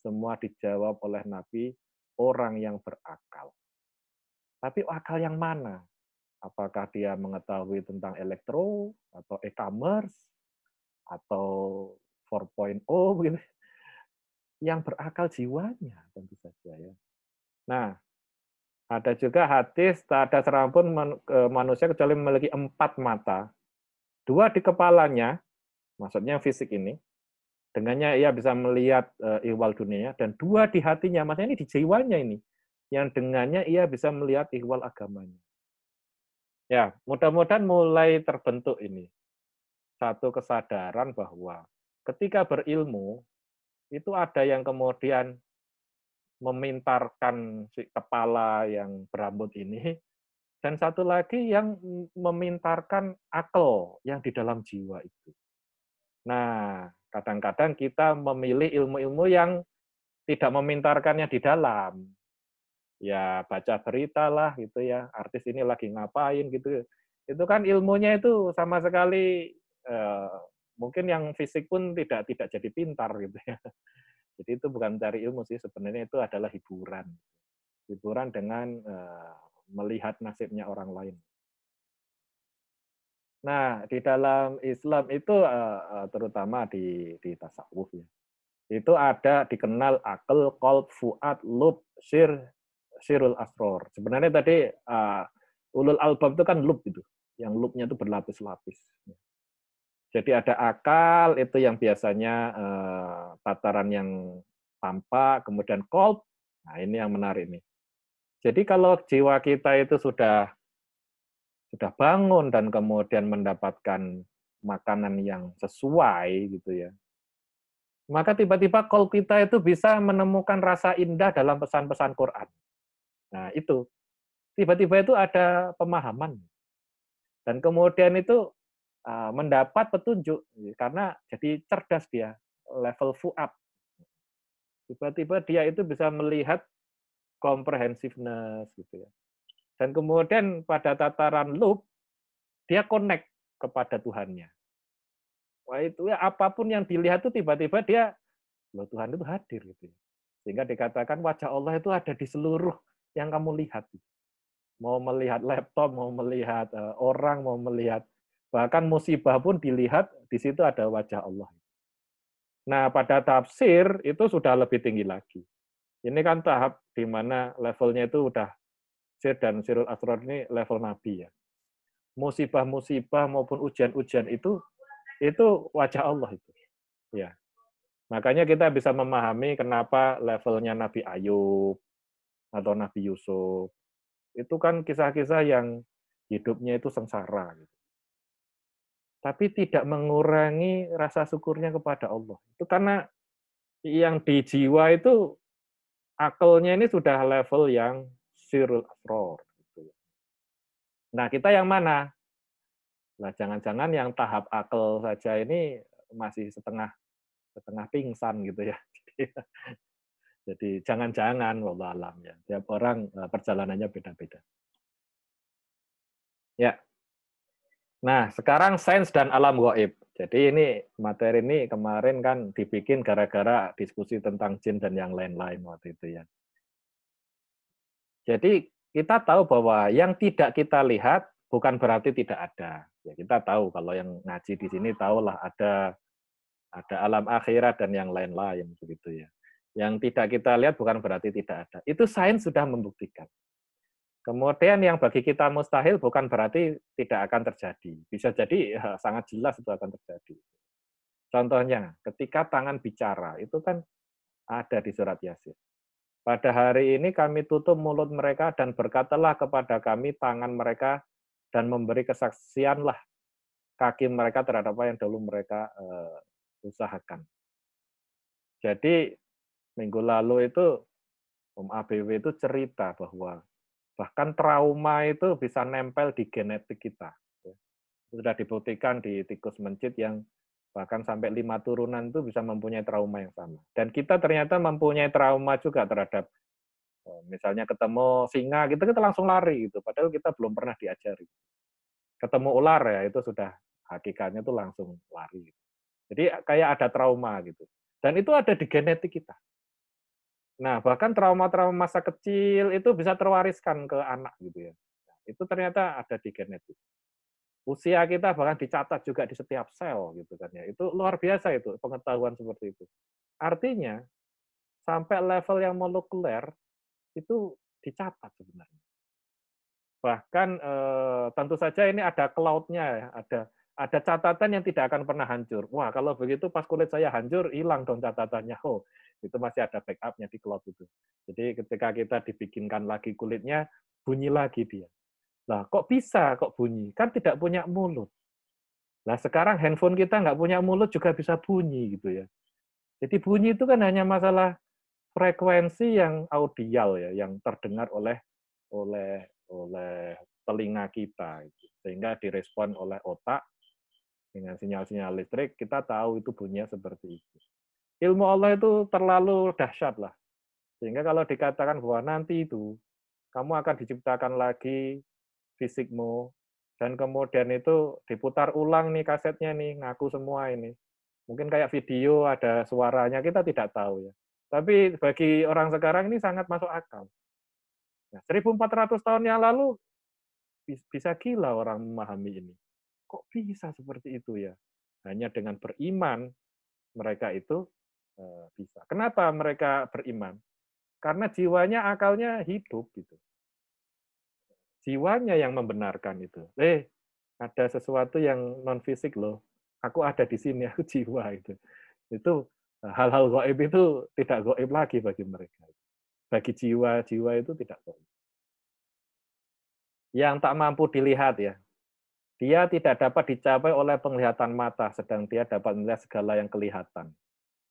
Semua dijawab oleh Nabi, orang yang berakal. Tapi akal yang mana? Apakah dia mengetahui tentang elektro, atau e-commerce, atau 4.0 gitu? Yang berakal jiwanya tentu saja ya. Nah, ada juga hadis, tak ada seorang pun manusia kecuali memiliki 4 mata. 2 di kepalanya, maksudnya fisik ini, dengannya ia bisa melihat ihwal dunia, dan 2 di hatinya, maksudnya ini di jiwanya ini, yang dengannya ia bisa melihat ihwal agamanya. Ya, mudah-mudahan mulai terbentuk ini. Satu kesadaran bahwa ketika berilmu, itu ada yang kemudian memintarkan si kepala yang berambut ini, dan satu lagi yang memintarkan akal yang di dalam jiwa itu. Nah, kadang-kadang kita memilih ilmu-ilmu yang tidak memintarkannya di dalam. Ya, baca berita lah gitu ya, artis ini lagi ngapain gitu. Itu kan ilmunya itu sama sekali mungkin yang fisik pun tidak jadi pintar gitu ya. Jadi itu bukan mencari ilmu sih, sebenarnya itu adalah hiburan. Hiburan dengan melihat nasibnya orang lain. Nah, di dalam Islam itu terutama di tasawuf ya. Itu ada dikenal akal, qalb, fuad, lub, sirul asror. Sebenarnya tadi ulul albab itu kan lub itu. Yang lubnya itu berlapis-lapis. Jadi ada akal, itu yang biasanya tataran yang tampak, kemudian qalb. Nah, ini yang menarik nih. Jadi kalau jiwa kita itu sudah bangun dan kemudian mendapatkan makanan yang sesuai gitu ya, maka tiba-tiba qalb kita itu bisa menemukan rasa indah dalam pesan-pesan Quran. Nah, itu tiba-tiba itu ada pemahaman dan kemudian itu mendapat petunjuk karena jadi cerdas dia, level fuad. Tiba-tiba dia itu bisa melihat comprehensiveness gitu ya. Dan kemudian pada tataran lub dia connect kepada Tuhannya. Wah itu ya, apapun yang dilihat itu tiba-tiba dia, loh Tuhan itu hadir gitu. Sehingga dikatakan wajah Allah itu ada di seluruh yang kamu lihat. Mau melihat laptop, mau melihat orang, mau melihat bahkan musibah pun dilihat, di situ ada wajah Allah. Nah, pada tafsir itu sudah lebih tinggi lagi. Ini kan tahap di mana levelnya itu udah sir dan sirul asrar ini level nabi ya. musibah-musibah maupun ujian-ujian itu wajah Allah itu. Ya. Makanya kita bisa memahami kenapa levelnya Nabi Ayub atau Nabi Yusuf. Itu kan kisah-kisah yang hidupnya itu sengsara. Gitu. Tapi tidak mengurangi rasa syukurnya kepada Allah. Itu karena yang di jiwa itu akalnya ini sudah level yang sirul asror. Gitu. Nah, kita yang mana? Nah, jangan-jangan yang tahap akal saja ini masih setengah pingsan gitu ya. Jadi jangan-jangan wallah alam ya. Tiap orang perjalanannya beda-beda. Ya. Nah, sekarang sains dan alam gaib. Jadi ini materi ini kemarin kan dibikin gara-gara diskusi tentang jin dan yang lain-lain waktu itu ya. Jadi kita tahu bahwa yang tidak kita lihat bukan berarti tidak ada. Ya, kita tahu kalau yang ngaji di sini tahulah ada alam akhirat dan yang lain-lain begitu ya. Yang tidak kita lihat bukan berarti tidak ada. Itu sains sudah membuktikan. Kemudian yang bagi kita mustahil bukan berarti tidak akan terjadi. Bisa jadi ya, sangat jelas itu akan terjadi. Contohnya, ketika tangan bicara, itu kan ada di surat Yasin. Pada hari ini kami tutup mulut mereka dan berkatalah kepada kami tangan mereka dan memberi kesaksianlah kaki mereka terhadap apa yang dulu mereka usahakan. Jadi minggu lalu itu Om ABW itu cerita bahwa bahkan trauma itu bisa nempel di genetik kita. Sudah dibuktikan di tikus mencit yang bahkan sampai 5 turunan itu bisa mempunyai trauma yang sama. Dan kita ternyata mempunyai trauma juga terhadap misalnya ketemu singa, kita langsung lari gitu. Padahal kita belum pernah diajari. Ketemu ular ya itu sudah hakikatnya itu langsung lari. Jadi kayak ada trauma gitu. Dan itu ada di genetik kita. Nah, bahkan trauma-trauma masa kecil itu bisa terwariskan ke anak gitu ya. Nah, itu ternyata ada di genetik. Usia kita bahkan dicatat juga di setiap sel gitu kan ya. Itu luar biasa itu pengetahuan seperti itu. Artinya sampai level yang molekuler itu dicatat sebenarnya. Bahkan tentu saja ini ada cloud-nya ya, ada catatan yang tidak akan pernah hancur. Wah, kalau begitu pas kulit saya hancur, hilang dong catatannya. Oh, itu masih ada backup-nya di cloud itu. Jadi ketika kita dibikinkan lagi kulitnya, bunyi lagi dia. Lah, kok bisa kok bunyi? Kan tidak punya mulut. Nah, sekarang handphone kita nggak punya mulut juga bisa bunyi gitu ya. Jadi bunyi itu kan hanya masalah frekuensi yang audial ya, yang terdengar oleh oleh oleh telinga kita, gitu. Sehingga direspon oleh otak dengan sinyal-sinyal listrik, kita tahu itu bunyinya seperti itu. Ilmu Allah itu terlalu dahsyat lah. Sehingga kalau dikatakan bahwa nanti itu kamu akan diciptakan lagi fisikmu, dan kemudian itu diputar ulang nih kasetnya nih, ngaku semua ini. Mungkin kayak video ada suaranya, kita tidak tahu ya. Tapi bagi orang sekarang ini sangat masuk akal. Nah, 1400 tahun yang lalu bisa gila orang memahami ini. Kok bisa seperti itu ya? Hanya dengan beriman mereka itu bisa. Kenapa mereka beriman? Karena jiwanya, akalnya hidup gitu. Jiwanya yang membenarkan itu. Ada sesuatu yang non fisik loh. Aku ada di sini, aku jiwa itu. Itu hal-hal gaib itu tidak gaib lagi bagi mereka. Bagi jiwa-jiwa itu tidak gaib. Yang tak mampu dilihat ya. Dia tidak dapat dicapai oleh penglihatan mata, sedang dia dapat melihat segala yang kelihatan.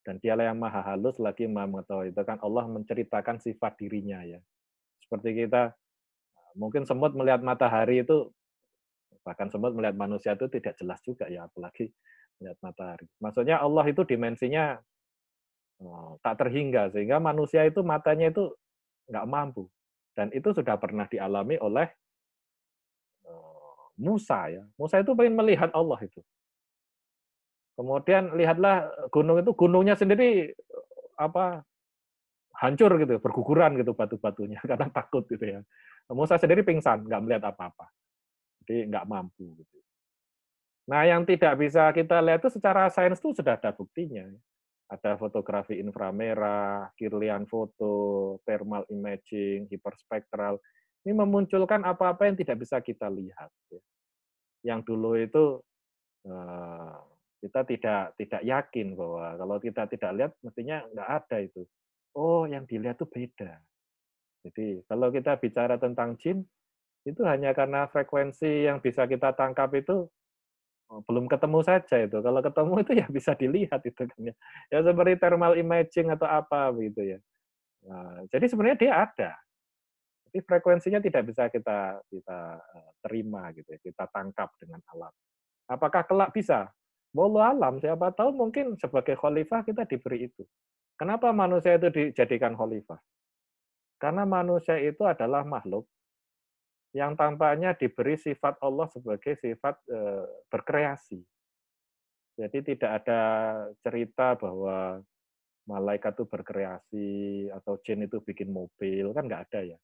Dan dialah yang maha halus lagi maha mengetahui. Itu kan Allah menceritakan sifat dirinya ya. Seperti kita, mungkin semut melihat matahari itu, bahkan semut melihat manusia itu tidak jelas juga ya, apalagi melihat matahari. Maksudnya Allah itu dimensinya tak terhingga, sehingga manusia itu matanya itu nggak mampu. Dan itu sudah pernah dialami oleh Musa ya. Musa itu pengen melihat Allah itu. Kemudian lihatlah gunung itu, gunungnya sendiri apa hancur gitu, berguguran gitu batu-batunya karena takut gitu ya. Musa sendiri pingsan, nggak melihat apa-apa. Jadi nggak mampu gitu. Nah, yang tidak bisa kita lihat itu secara sains itu sudah ada buktinya. Ada fotografi inframerah, Kirlian foto, thermal imaging, hiperspektral. Ini memunculkan apa-apa yang tidak bisa kita lihat. yang dulu itu kita tidak yakin bahwa kalau kita tidak lihat mestinya nggak ada itu. Oh, yang dilihat itu beda. Jadi kalau kita bicara tentang jin, itu hanya karena frekuensi yang bisa kita tangkap itu belum ketemu saja itu. Kalau ketemu itu ya bisa dilihat itu kan ya. Ya seperti thermal imaging atau apa begitu ya. Nah, jadi sebenarnya dia ada. Tapi frekuensinya tidak bisa kita kita terima gitu ya, kita tangkap dengan alat. Apakah kelak bisa? Wallahu alam, siapa tahu mungkin sebagai khalifah kita diberi itu. Kenapa manusia itu dijadikan khalifah? Karena manusia itu adalah makhluk yang tampaknya diberi sifat Allah sebagai sifat berkreasi. Jadi tidak ada cerita bahwa malaikat itu berkreasi atau jin itu bikin mobil, kan nggak ada ya.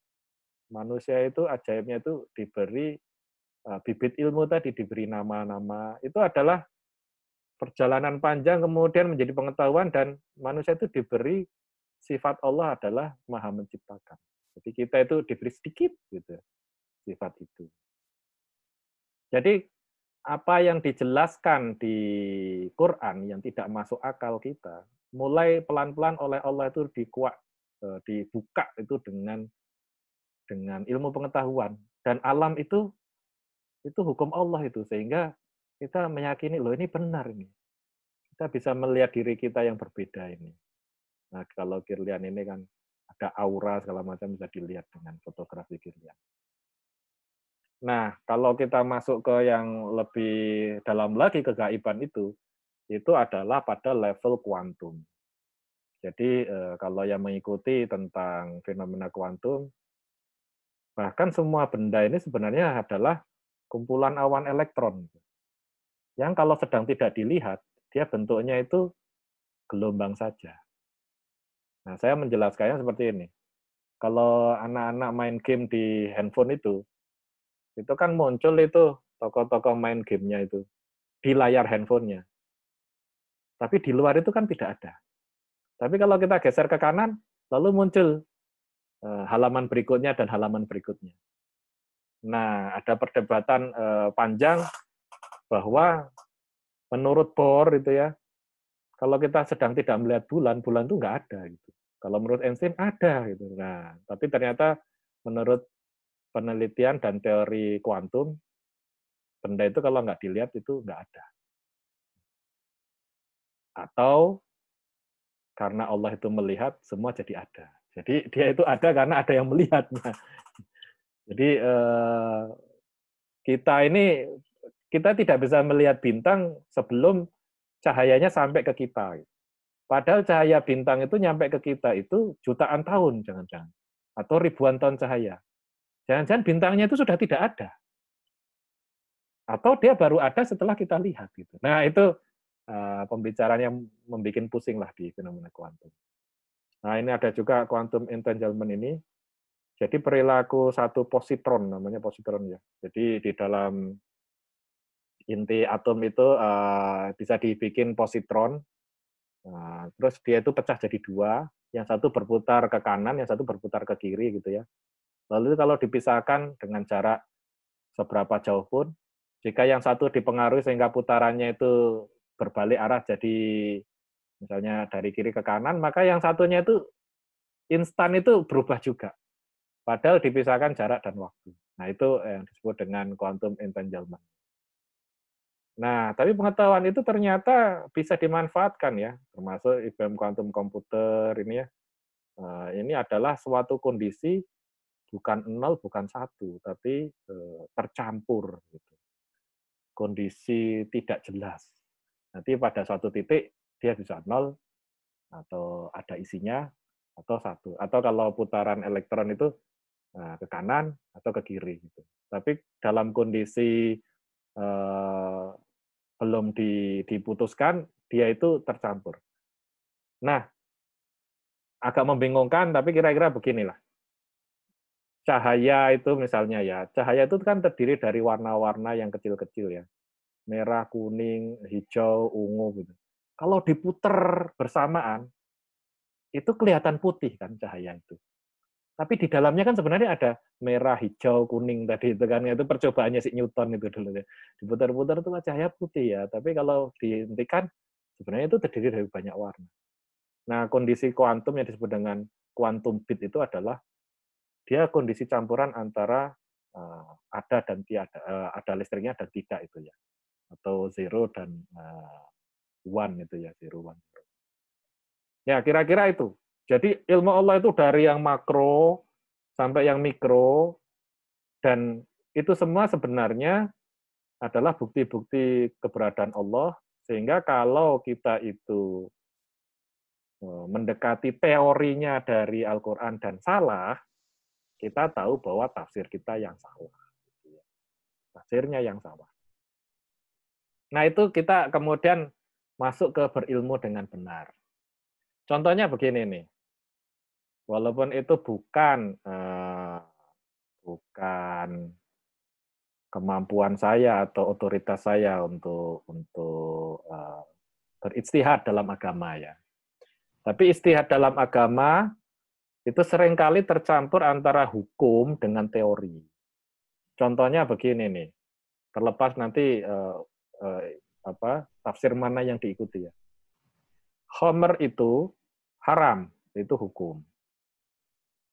Manusia itu ajaibnya itu diberi bibit ilmu tadi, diberi nama-nama. Itu adalah perjalanan panjang kemudian menjadi pengetahuan dan manusia itu diberi sifat Allah adalah maha menciptakan. Jadi kita itu diberi sedikit gitu sifat itu. Jadi apa yang dijelaskan di Quran yang tidak masuk akal kita, mulai pelan-pelan oleh Allah itu dibuka itu dengan ilmu pengetahuan dan alam itu hukum Allah itu sehingga kita meyakini loh ini benar ini. Kita bisa melihat diri kita yang berbeda ini. Nah, kalau Kirlian ini kan ada aura segala macam bisa dilihat dengan fotografi Kirlian. Nah, kalau kita masuk ke yang lebih dalam lagi kegaiban itu adalah pada level kuantum. Jadi kalau yang mengikuti tentang fenomena kuantum, bahkan semua benda ini sebenarnya adalah kumpulan awan elektron. Yang kalau sedang tidak dilihat, dia bentuknya itu gelombang saja. Nah, saya menjelaskannya seperti ini. Kalau anak-anak main game di handphone itu kan muncul itu tokoh-tokoh main gamenya itu di layar handphonenya. Tapi di luar itu kan tidak ada. Tapi kalau kita geser ke kanan, lalu muncul halaman berikutnya dan halaman berikutnya. Nah, ada perdebatan panjang bahwa menurut Bohr itu ya, kalau kita sedang tidak melihat bulan, bulan itu nggak ada gitu. Kalau menurut Einstein ada gitu. Nah, tapi ternyata menurut penelitian dan teori kuantum, benda itu kalau nggak dilihat itu nggak ada. Atau karena Allah itu melihat, semua jadi ada. Jadi dia itu ada karena ada yang melihatnya. Jadi kita tidak bisa melihat bintang sebelum cahayanya sampai ke kita. Padahal cahaya bintang itu nyampe ke kita itu jutaan tahun, jangan-jangan. Atau ribuan tahun cahaya. Jangan-jangan bintangnya itu sudah tidak ada. Atau dia baru ada setelah kita lihat. Gitu. Nah, itu pembicaraan yang membuat pusing lah di fenomena kuantum. Nah, ini ada juga quantum entanglement ini. Jadi perilaku satu positron, namanya positron ya. Jadi di dalam inti atom itu bisa dibikin positron. Nah, terus dia itu pecah jadi dua, yang satu berputar ke kanan, yang satu berputar ke kiri gitu ya. Lalu kalau dipisahkan dengan jarak seberapa jauh pun, jika yang satu dipengaruhi sehingga putarannya itu berbalik arah jadi misalnya dari kiri ke kanan, maka yang satunya itu instan itu berubah juga. Padahal dipisahkan jarak dan waktu. Nah, itu yang disebut dengan quantum entanglement. Nah, tapi pengetahuan itu ternyata bisa dimanfaatkan ya, termasuk IBM quantum komputer ini ya. Ini adalah suatu kondisi bukan 0, bukan 1, tapi tercampur. Gitu. Kondisi tidak jelas. Nanti pada suatu titik dia bisa 0, atau ada isinya, atau 1. Atau kalau putaran elektron itu ke kanan atau ke kiri. Gitu. Tapi dalam kondisi belum diputuskan, dia itu tercampur. Nah, agak membingungkan, tapi kira-kira beginilah. Cahaya itu misalnya ya, cahaya itu kan terdiri dari warna-warna yang kecil-kecil ya. Merah, kuning, hijau, ungu gitu. Kalau diputer bersamaan, itu kelihatan putih kan cahaya itu. Tapi di dalamnya kan sebenarnya ada merah, hijau, kuning tadi itu kan, itu percobaannya si Newton itu dulu ya. Diputar-putar itu cahaya putih ya, tapi kalau dihentikan sebenarnya itu terdiri dari banyak warna. Nah, kondisi kuantum yang disebut dengan quantum bit itu adalah dia kondisi campuran antara ada dan tiada, ada listriknya dan tidak itu ya, atau zero dan one itu ya, zero one. Ya, kira-kira itu. Jadi ilmu Allah itu dari yang makro sampai yang mikro, dan itu semua sebenarnya adalah bukti-bukti keberadaan Allah, sehingga kalau kita itu mendekati teorinya dari Al-Quran dan salah, kita tahu bahwa tafsir kita yang salah. Tafsirnya yang salah. Nah, itu kita kemudian masuk ke berilmu dengan benar. Contohnya begini nih. Walaupun itu bukan kemampuan saya atau otoritas saya untuk beristihad dalam agama ya. Tapi istihad dalam agama itu seringkali tercampur antara hukum dengan teori. Contohnya begini nih, terlepas nanti tafsir mana yang diikuti ya. Khamr itu haram, itu hukum.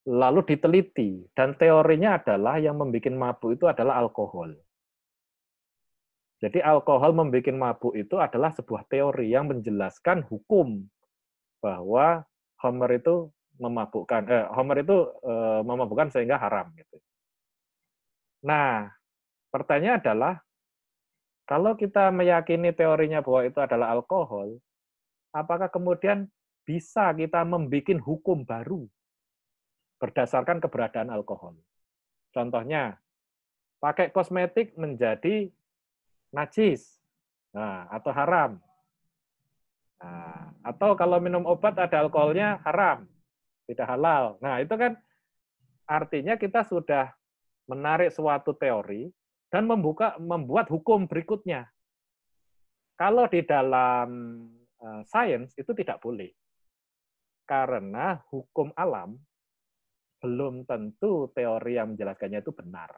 Lalu diteliti, dan teorinya adalah yang membuat mabuk itu adalah alkohol. Jadi alkohol membuat mabuk itu adalah sebuah teori yang menjelaskan hukum bahwa khamr itu memabukkan, memabukkan sehingga haram. Gitu. Nah, pertanyaan adalah, kalau kita meyakini teorinya bahwa itu adalah alkohol, apakah kemudian bisa kita membuat hukum baru berdasarkan keberadaan alkohol? Contohnya, pakai kosmetik menjadi najis, atau haram. Nah, atau kalau minum obat ada alkoholnya haram, tidak halal. Nah, itu kan artinya kita sudah menarik suatu teori dan membuat hukum berikutnya. Kalau di dalam sains itu tidak boleh. Karena hukum alam belum tentu teori yang menjelaskannya itu benar.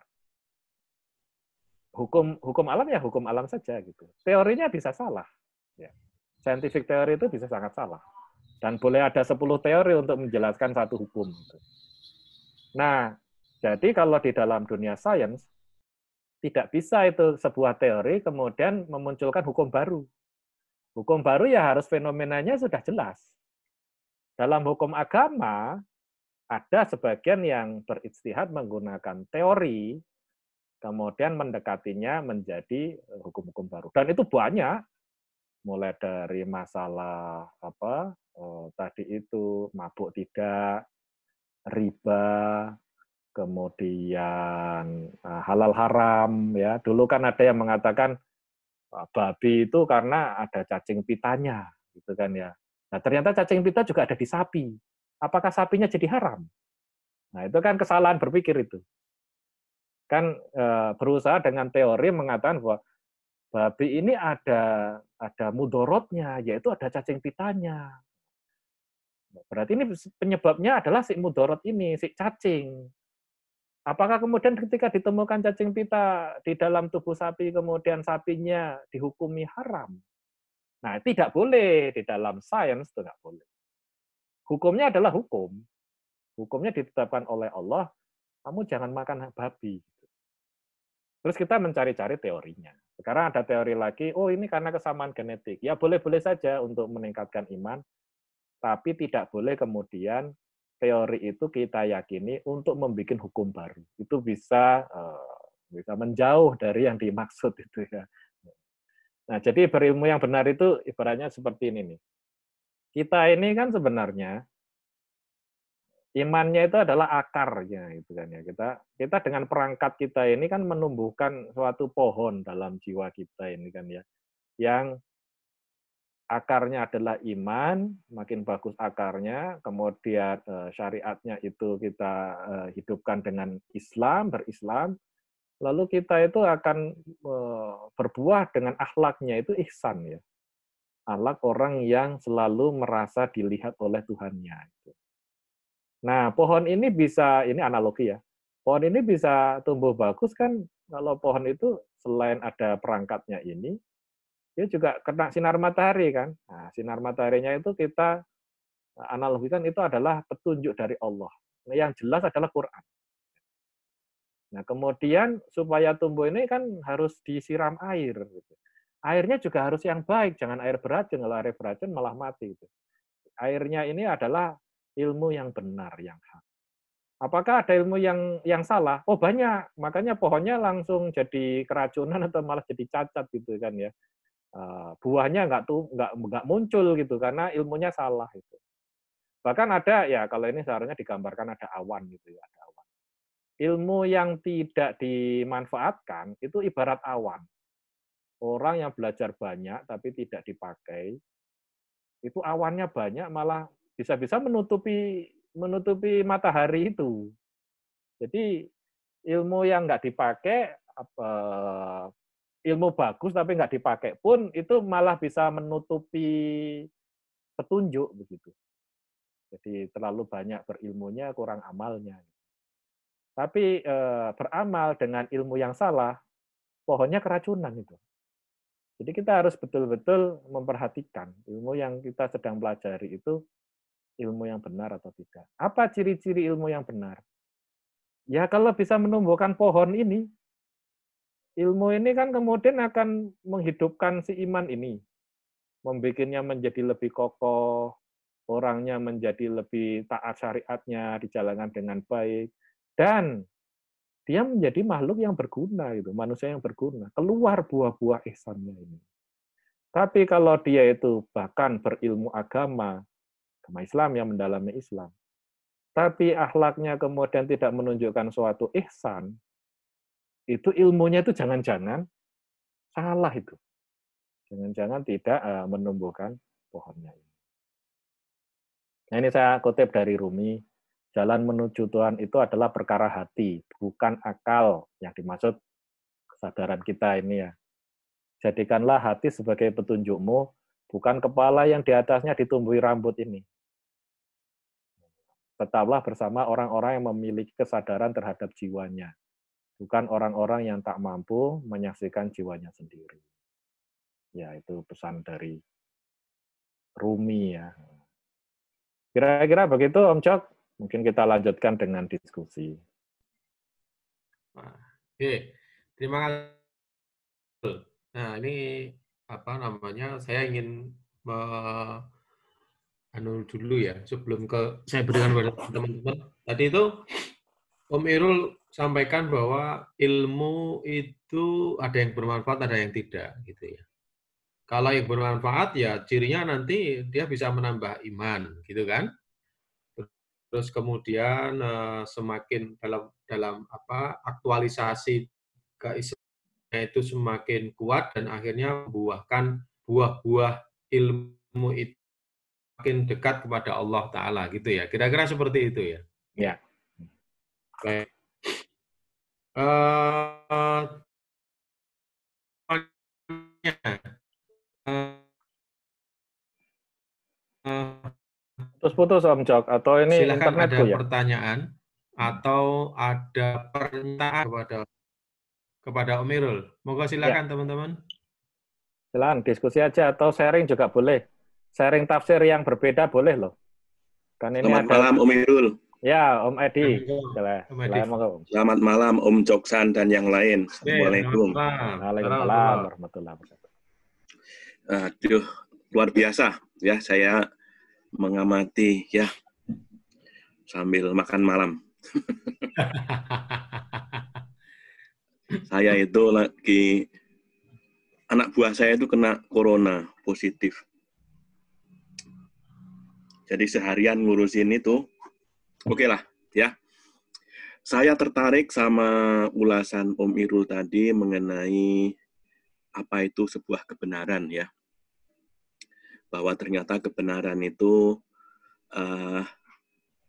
Hukum alam ya hukum alam saja gitu. Teorinya bisa salah. Ya. Scientific teori itu bisa sangat salah. Dan boleh ada 10 teori untuk menjelaskan satu hukum. Nah, jadi kalau di dalam dunia sains, tidak bisa itu sebuah teori kemudian memunculkan hukum baru. Hukum baru ya harus fenomenanya sudah jelas. Dalam hukum agama, ada sebagian yang berijtihad menggunakan teori, kemudian mendekatinya menjadi hukum-hukum baru. Dan itu banyak, mulai dari masalah tadi itu mabuk tidak, riba, kemudian halal haram ya. Dulu kan ada yang mengatakan babi itu karena ada cacing pitanya, gitu kan ya. Nah, ternyata cacing pita juga ada di sapi. Apakah sapinya jadi haram? Nah, itu kan kesalahan berpikir itu. Kan berusaha dengan teori mengatakan bahwa babi ini ada mudorotnya, yaitu ada cacing pitanya. Berarti ini penyebabnya adalah si mudorot ini, si cacing. Apakah kemudian ketika ditemukan cacing pita di dalam tubuh sapi, kemudian sapinya dihukumi haram? Nah, tidak boleh. Di dalam sains itu tidak boleh. Hukumnya adalah hukum. Hukumnya ditetapkan oleh Allah, kamu jangan makan babi. Terus kita mencari-cari teorinya. Sekarang ada teori lagi, oh ini karena kesamaan genetik. Ya boleh-boleh saja untuk meningkatkan iman, tapi tidak boleh kemudian teori itu kita yakini untuk membuat hukum baru. Itu bisa menjauh dari yang dimaksud itu ya. Nah, jadi berilmu yang benar itu ibaratnya seperti ini nih. Kita ini kan sebenarnya imannya itu adalah akarnya gitu kan ya. Kita dengan perangkat kita ini kan menumbuhkan suatu pohon dalam jiwa kita ini kan ya. Yang akarnya adalah iman, makin bagus akarnya, kemudian syariatnya itu kita hidupkan dengan Islam, berislam, lalu kita itu akan berbuah dengan akhlaknya itu ihsan ya. Akhlak orang yang selalu merasa dilihat oleh Tuhannya. Nah, pohon ini bisa, ini analogi ya, pohon ini bisa tumbuh bagus kan kalau pohon itu selain ada perangkatnya ini, dia juga kena sinar matahari kan. Nah, sinar mataharinya itu kita analogikan itu adalah petunjuk dari Allah. Nah, yang jelas adalah Quran. Nah, kemudian supaya tumbuh ini kan harus disiram air. Gitu. Airnya juga harus yang baik, jangan air beracun. Kalau air beracun malah mati. Gitu. Airnya ini adalah ilmu yang benar, yang hak. Apakah ada ilmu yang salah? Oh banyak, makanya pohonnya langsung jadi keracunan atau malah jadi cacat gitu kan ya. Buahnya nggak muncul gitu karena ilmunya salah itu. Bahkan ada ya kalau ini seharusnya digambarkan ada awan gitu ya, ada awan. Ilmu yang tidak dimanfaatkan itu ibarat awan. Orang yang belajar banyak tapi tidak dipakai, itu awannya banyak malah bisa-bisa menutupi matahari itu. Jadi ilmu yang nggak dipakai, ilmu bagus tapi nggak dipakai pun itu malah bisa menutupi petunjuk begitu. Jadi terlalu banyak berilmunya kurang amalnya. Tapi beramal dengan ilmu yang salah, pohonnya keracunan itu. Jadi kita harus betul-betul memperhatikan ilmu yang kita sedang pelajari itu ilmu yang benar atau tidak. Apa ciri-ciri ilmu yang benar? Ya kalau bisa menumbuhkan pohon ini, ilmu ini kan kemudian akan menghidupkan si iman ini, membuatnya menjadi lebih kokoh, orangnya menjadi lebih taat syariatnya, dijalankan dengan baik, dan dia menjadi makhluk yang berguna, gitu, manusia yang berguna, keluar buah-buah ihsannya ini. Tapi kalau dia itu bahkan berilmu agama Islam yang mendalami Islam, tapi akhlaknya kemudian tidak menunjukkan suatu ihsan, itu ilmunya itu jangan-jangan salah itu. Jangan-jangan tidak menumbuhkan pohonnya. Nah, ini saya kutip dari Rumi, jalan menuju Tuhan itu adalah perkara hati, bukan akal yang dimaksud kesadaran kita ini ya. Jadikanlah hati sebagai petunjukmu, bukan kepala yang di atasnya ditumbuhi rambut ini. Tetaplah bersama orang-orang yang memiliki kesadaran terhadap jiwanya, bukan orang-orang yang tak mampu menyaksikan jiwanya sendiri. Ya, itu pesan dari Rumi ya. Kira-kira begitu Om Cok, mungkin kita lanjutkan dengan diskusi. Oke, terima kasih. Nah, ini apa namanya? Saya ingin dulu ya, sebelum saya berikan kepada teman-teman. Tadi itu Om Irul sampaikan bahwa ilmu itu ada yang bermanfaat, ada yang tidak, gitu ya. Kalau yang bermanfaat ya cirinya nanti dia bisa menambah iman, gitu kan? Terus kemudian semakin dalam apa aktualisasi keislamannya itu semakin kuat dan akhirnya membuahkan buah-buah ilmu itu makin dekat kepada Allah Ta'ala gitu ya. Kira-kira seperti itu ya. Ya. Baik. Putus-putus Om Cok, atau ini Silakan internetku ada ya? pertanyaan atau ada permintaan kepada Om Irul. Moga silakan teman-teman. Silakan diskusi aja atau sharing juga boleh. Sharing tafsir yang berbeda boleh loh. Kan ini Selamat ada malam Om Irul. Ya, Om Edi. Selamat malam Om Joksan dan yang lain. Assalamualaikum. Waalaikumsalam warahmatullahi wabarakatuh. Aduh, luar biasa ya saya mengamati ya sambil makan malam. Saya itu lagi anak buah saya itu kena corona positif. Jadi seharian ngurusin itu, oke lah ya. Saya tertarik sama ulasan Om Irul tadi mengenai apa itu sebuah kebenaran ya. Bahwa ternyata kebenaran itu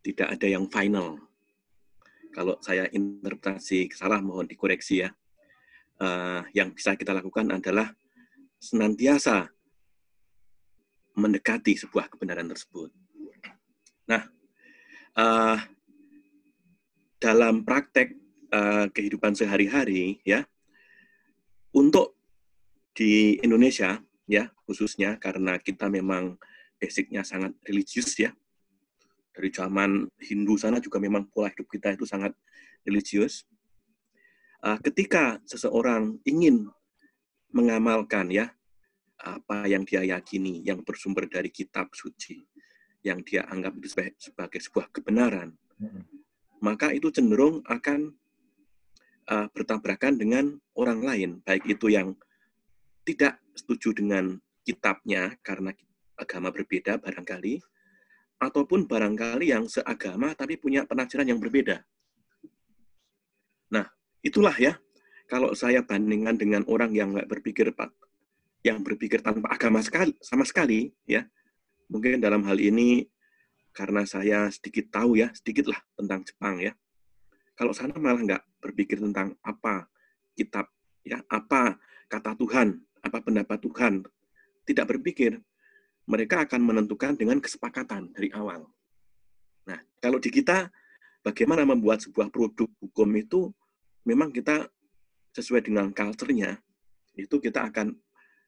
tidak ada yang final. Kalau saya interpretasi salah mohon dikoreksi ya. Yang bisa kita lakukan adalah senantiasa mendekati sebuah kebenaran tersebut. Nah, dalam praktek kehidupan sehari-hari, ya, untuk di Indonesia, ya, khususnya karena kita memang basicnya sangat religius, ya. Dari zaman Hindu sana juga memang pola hidup kita itu sangat religius. Ketika seseorang ingin mengamalkan, ya, apa yang dia yakini, yang bersumber dari kitab suci, yang dia anggap itu sebagai sebuah kebenaran, maka itu cenderung akan bertabrakan dengan orang lain, baik itu yang tidak setuju dengan kitabnya karena agama berbeda barangkali, ataupun barangkali yang seagama tapi punya penafsiran yang berbeda. Nah, itulah ya, kalau saya bandingkan dengan orang yang nggak berpikir, yang berpikir tanpa agama sama sekali, ya, mungkin dalam hal ini karena saya sedikit tahu, ya, sedikit lah tentang Jepang, ya. Kalau sana malah nggak berpikir tentang apa kitab, ya, apa kata Tuhan, apa pendapat Tuhan, tidak berpikir. Mereka akan menentukan dengan kesepakatan dari awal. Nah, kalau di kita, bagaimana membuat sebuah produk hukum itu, memang kita sesuai dengan culture-nya, itu kita akan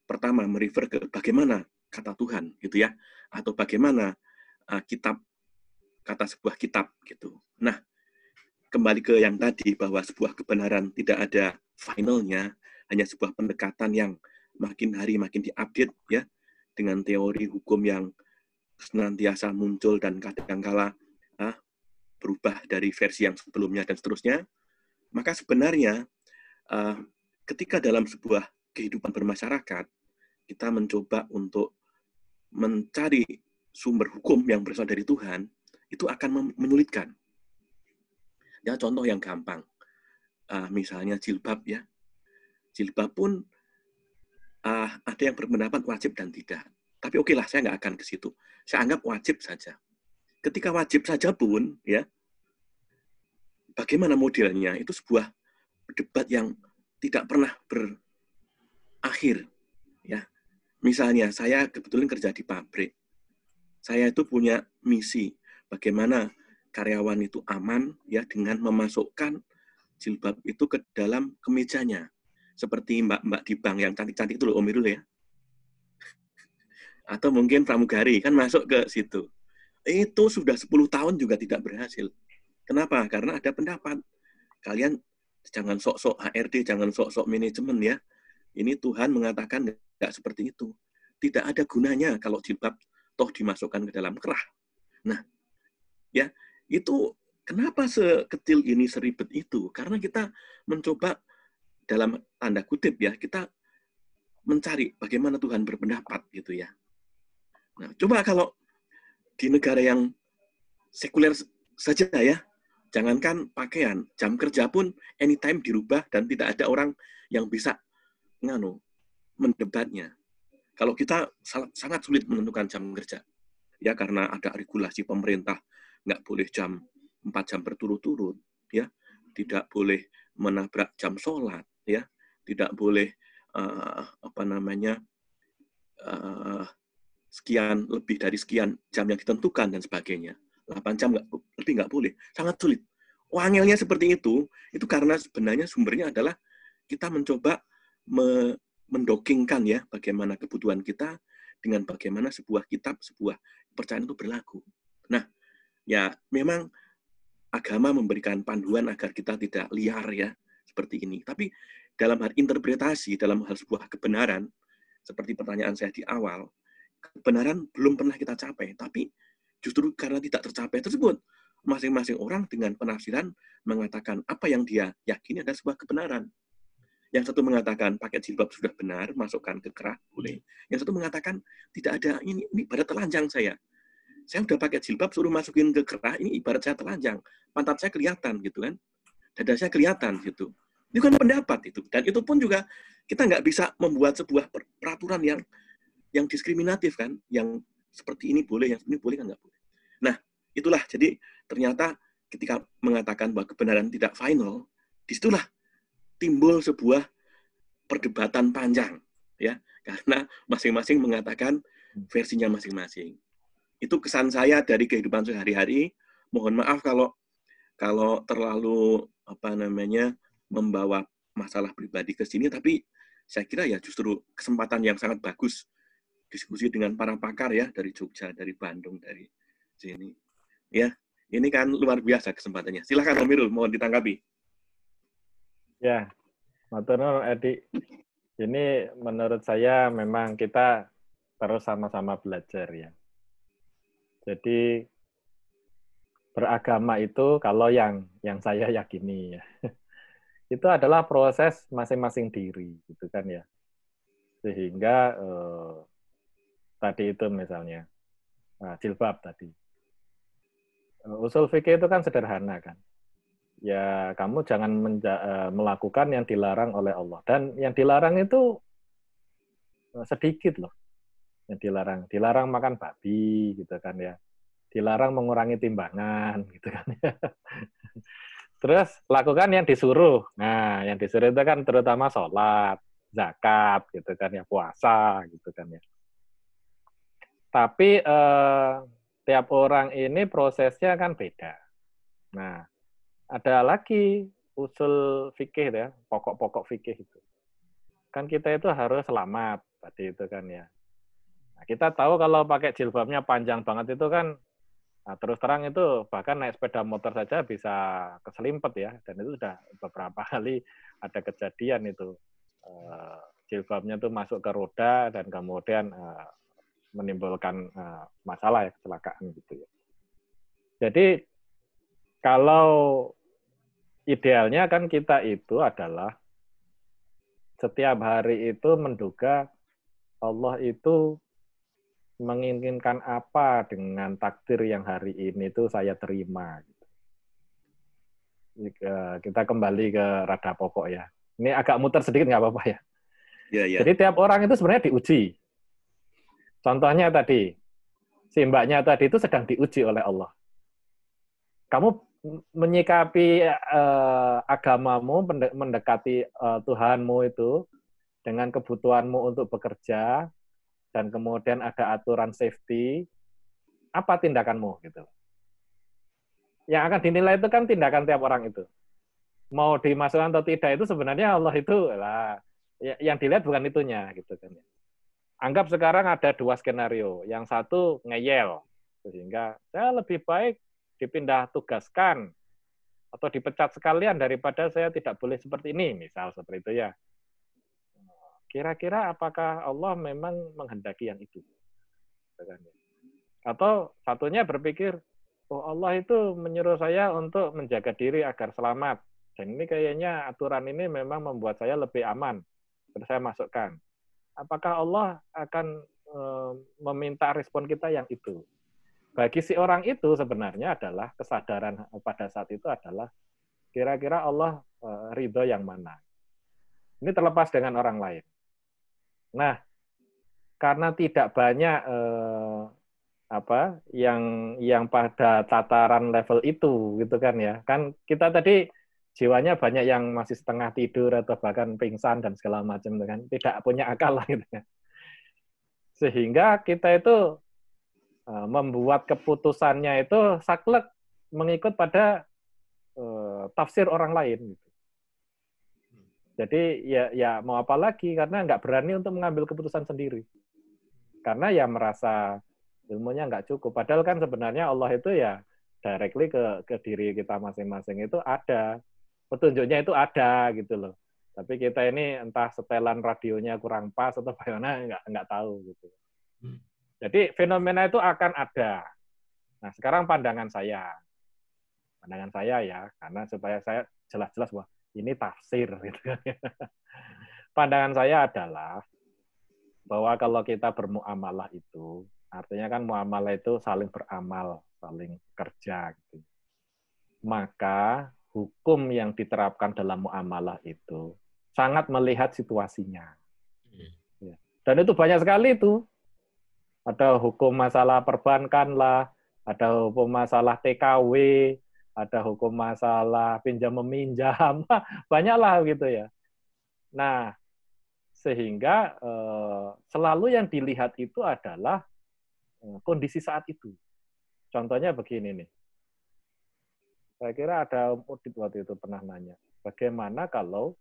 pertama merefer ke bagaimana kata Tuhan, gitu ya, atau bagaimana kitab, kata sebuah kitab, gitu. Nah, kembali ke yang tadi, bahwa sebuah kebenaran tidak ada finalnya, hanya sebuah pendekatan yang makin hari makin diupdate, ya, dengan teori hukum yang senantiasa muncul dan kadangkala berubah dari versi yang sebelumnya dan seterusnya, maka sebenarnya ketika dalam sebuah kehidupan bermasyarakat, kita mencoba untuk mencari sumber hukum yang berasal dari Tuhan, itu akan menyulitkan. Ya, contoh yang gampang, misalnya jilbab, ya. Jilbab pun ada yang berpendapat wajib dan tidak. Tapi oke lah, saya nggak akan ke situ. Saya anggap wajib saja. Ketika wajib saja pun, ya, bagaimana modelnya? Itu sebuah debat yang tidak pernah berakhir. Ya, misalnya saya kebetulan kerja di pabrik. Saya itu punya misi bagaimana karyawan itu aman, ya, dengan memasukkan jilbab itu ke dalam kemejanya. Seperti mbak-mbak di bank yang cantik-cantik itu loh, Om Irul, ya. Atau mungkin pramugari, kan masuk ke situ. Itu sudah 10 tahun juga tidak berhasil. Kenapa? Karena ada pendapat. Kalian jangan sok-sok HRD, jangan sok-sok manajemen, ya. Ini Tuhan mengatakan nggak seperti itu. Tidak ada gunanya kalau jilbab toh dimasukkan ke dalam kerah. Nah, ya, itu kenapa sekecil ini, seribet itu? Karena kita mencoba, dalam tanda kutip, ya, kita mencari bagaimana Tuhan berpendapat, gitu ya. Nah, coba kalau di negara yang sekuler saja, ya, jangankan pakaian, jam kerja pun anytime dirubah dan tidak ada orang yang bisa mendebatnya. Kalau kita sangat sulit menentukan jam kerja, ya, karena ada regulasi pemerintah, nggak boleh 4 jam berturut-turut, ya, tidak boleh menabrak jam sholat, ya, tidak boleh sekian lebih dari sekian jam yang ditentukan dan sebagainya. 8 jam lebih nggak boleh. Sangat sulit. Wangelnya seperti itu karena sebenarnya sumbernya adalah kita mencoba mendokingkan, ya, bagaimana kebutuhan kita dengan bagaimana sebuah kitab, sebuah kepercayaan itu berlaku. Nah, ya, memang agama memberikan panduan agar kita tidak liar, ya, seperti ini. Tapi dalam hal interpretasi, dalam hal sebuah kebenaran, seperti pertanyaan saya di awal, kebenaran belum pernah kita capai, tapi justru karena tidak tercapai tersebut, masing-masing orang dengan penafsiran mengatakan apa yang dia yakini adalah sebuah kebenaran. Yang satu mengatakan pakai jilbab sudah benar, masukkan ke kerah, boleh. Yang satu mengatakan tidak ada, ini ibarat telanjang saya. Saya udah pakai jilbab, suruh masukin ke kerah, ini ibarat saya telanjang. Pantat saya kelihatan, gitu kan. Dada saya kelihatan, gitu. Itu kan pendapat itu. Dan itu pun juga kita nggak bisa membuat sebuah peraturan yang diskriminatif, kan. Yang seperti ini boleh, yang ini boleh, kan nggak boleh. Nah, itulah. Jadi ternyata ketika mengatakan bahwa kebenaran tidak final, disitulah timbul sebuah perdebatan panjang, ya, karena masing-masing mengatakan versinya masing-masing. Itu kesan saya dari kehidupan sehari-hari Mohon maaf kalau terlalu membawa masalah pribadi ke sini, tapi saya kira ya justru kesempatan yang sangat bagus diskusi dengan para pakar ya dari Jogja, dari Bandung, dari sini. Ya, ini kan luar biasa kesempatannya. Silakan Om Irul, mohon ditanggapi. Ya, matur nuwun Edi. Ini menurut saya memang kita terus sama-sama belajar ya. Jadi beragama itu kalau yang saya yakini ya, itu adalah proses masing-masing diri gitu kan ya. Sehingga tadi itu misalnya jilbab tadi. Usul fikih itu kan sederhana kan. Ya kamu jangan melakukan yang dilarang oleh Allah. Dan yang dilarang itu sedikit loh. Yang dilarang makan babi gitu kan ya. Dilarang mengurangi timbangan gitu kan ya. Terus lakukan yang disuruh. Nah, yang disuruh itu kan terutama sholat, zakat gitu kan ya, puasa gitu kan ya. Tapi tiap orang ini prosesnya kan beda. Nah, ada lagi usul fikih ya, pokok-pokok fikih itu. Kan kita itu harus selamat tadi itu kan ya. Nah, kita tahu kalau pakai jilbabnya panjang banget itu kan, nah, terus terang itu bahkan naik sepeda motor saja bisa keselimpet ya. Dan itu sudah beberapa kali ada kejadian itu. Jilbabnya tuh masuk ke roda dan kemudian menimbulkan masalah ya, kecelakaan gitu ya. Jadi kalau idealnya kan kita itu adalah setiap hari itu menduga Allah itu menginginkan apa dengan takdir yang hari ini itu saya terima. Kita kembali ke rada pokok ya. Ini agak muter sedikit nggak apa-apa ya. Jadi tiap orang itu sebenarnya diuji. Contohnya tadi, si mbaknya tadi itu sedang diuji oleh Allah. Kamu menyikapi agamamu, mendekati Tuhanmu itu dengan kebutuhanmu untuk bekerja, dan kemudian ada aturan safety, apa tindakanmu gitu. Yang akan dinilai itu kan tindakan tiap orang itu. Mau dimasukkan atau tidak itu sebenarnya Allah itu lah. Yang dilihat bukan itunya gitu kan. Anggap sekarang ada dua skenario. Yang satu ngeyel, sehingga saya lebih baik dipindah tugaskan atau dipecat sekalian daripada saya tidak boleh seperti ini, misal seperti itu ya. Kira-kira apakah Allah memang menghendaki yang itu? Atau satunya berpikir, oh Allah itu menyuruh saya untuk menjaga diri agar selamat. Dan ini kayaknya aturan ini memang membuat saya lebih aman. Terus saya masukkan. Apakah Allah akan meminta respon kita yang itu? Bagi si orang itu sebenarnya adalah kesadaran pada saat itu adalah kira-kira Allah ridho yang mana. Ini terlepas dengan orang lain. Nah, karena tidak banyak yang pada tataran level itu gitu kan ya. Kan kita tadi jiwanya banyak yang masih setengah tidur atau bahkan pingsan dan segala macam kan, tidak punya akal lah gitu kan. Sehingga kita itu membuat keputusannya itu saklek mengikut pada tafsir orang lain gitu. Jadi ya mau apa lagi, karena nggak berani untuk mengambil keputusan sendiri. Karena ya merasa ilmunya nggak cukup. Padahal kan sebenarnya Allah itu ya directly ke diri kita masing-masing itu ada. Petunjuknya itu ada gitu loh. Tapi kita ini entah setelan radionya kurang pas atau bagaimana nggak tahu gitu. Jadi fenomena itu akan ada. Nah sekarang pandangan saya ya, karena supaya saya jelas-jelas bahwa ini tafsir gitu kan. Pandangan saya adalah bahwa kalau kita bermuamalah itu, artinya kan muamalah itu saling beramal, saling kerja gitu. Maka hukum yang diterapkan dalam muamalah itu sangat melihat situasinya. Dan itu banyak sekali itu. Ada hukum masalah perbankan lah, ada hukum masalah TKW, ada hukum masalah pinjam-meminjam, banyaklah gitu ya. Nah, sehingga selalu yang dilihat itu adalah kondisi saat itu. Contohnya begini nih. Saya kira ada audit waktu itu pernah nanya, bagaimana kalau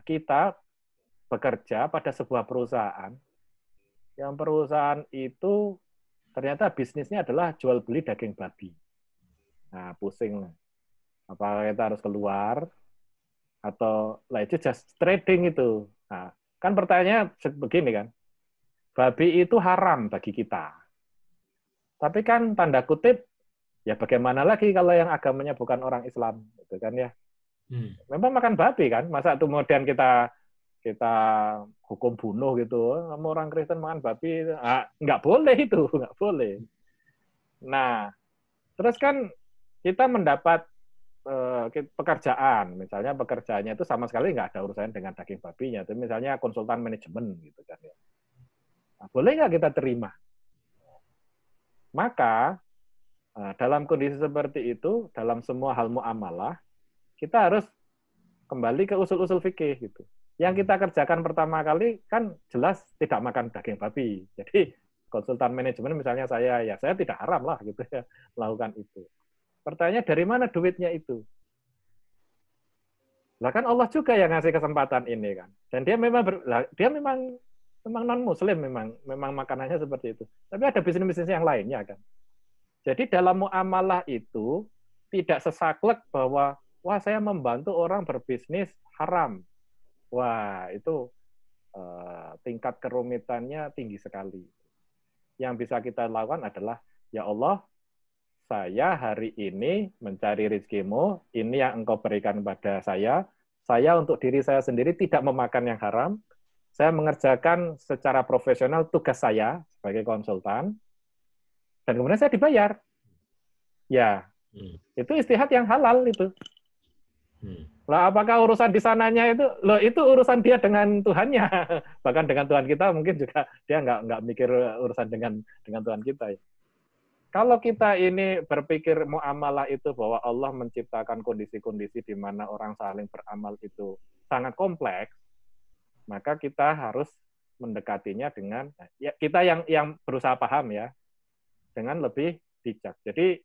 kita bekerja pada sebuah perusahaan, yang perusahaan itu ternyata bisnisnya adalah jual beli daging babi. Nah, pusing. Apakah kita harus keluar atau lah itu just trading itu. Nah, kan pertanyaannya begini kan, babi itu haram bagi kita. Tapi kan tanda kutip, ya bagaimana lagi kalau yang agamanya bukan orang Islam, gitu kan ya. Memang makan babi kan, masa kemudian kita hukum bunuh gitu, kamu orang Kristen makan babi, nggak boleh itu, nggak boleh. Nah, terus kan kita mendapat pekerjaan, misalnya pekerjaannya itu sama sekali nggak ada urusan dengan daging babinya, itu misalnya konsultan manajemen gitu kan ya. Nah, boleh nggak kita terima? Maka dalam kondisi seperti itu, dalam semua hal muamalah, kita harus kembali ke usul-usul fikih gitu. Yang kita kerjakan pertama kali kan jelas tidak makan daging babi. Jadi konsultan manajemen misalnya saya tidak haram lah gitu ya melakukan itu. Pertanyaannya dari mana duitnya itu? Lah kan Allah juga yang ngasih kesempatan ini kan. Dan dia memang non muslim memang makanannya seperti itu. Tapi ada bisnis-bisnis yang lainnya kan. Jadi dalam muamalah itu tidak sesaklek bahwa wah saya membantu orang berbisnis haram. Wah, itu tingkat kerumitannya tinggi sekali. Yang bisa kita lakukan adalah, ya Allah, saya hari ini mencari rezekimu, ini yang engkau berikan pada saya untuk diri saya sendiri tidak memakan yang haram, saya mengerjakan secara profesional tugas saya sebagai konsultan, dan kemudian saya dibayar. Ya, itu istihad yang halal itu. Lah apakah urusan di sananya itu urusan dia dengan Tuhannya, bahkan dengan Tuhan kita mungkin juga dia nggak mikir urusan dengan Tuhan kita. Kalau kita ini berpikir muamalah itu bahwa Allah menciptakan kondisi-kondisi di mana orang saling beramal itu sangat kompleks, maka kita harus mendekatinya dengan ya kita yang berusaha paham ya dengan lebih bijak. Jadi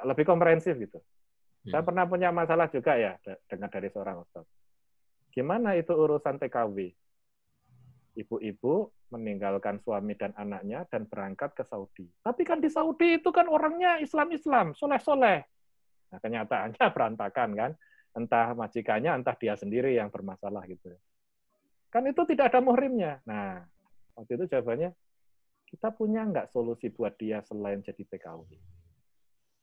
lebih komprehensif gitu. Saya pernah punya masalah juga ya, dengar dari seorang ustaz. Gimana itu urusan TKW? Ibu-ibu meninggalkan suami dan anaknya dan berangkat ke Saudi. Tapi kan di Saudi itu kan orangnya Islam-Islam, soleh-soleh. Nah, kenyataannya berantakan kan. Entah majikannya, entah dia sendiri yang bermasalah gitu. Kan itu tidak ada muhrimnya. Nah, waktu itu jawabannya, kita punya nggak solusi buat dia selain jadi TKW?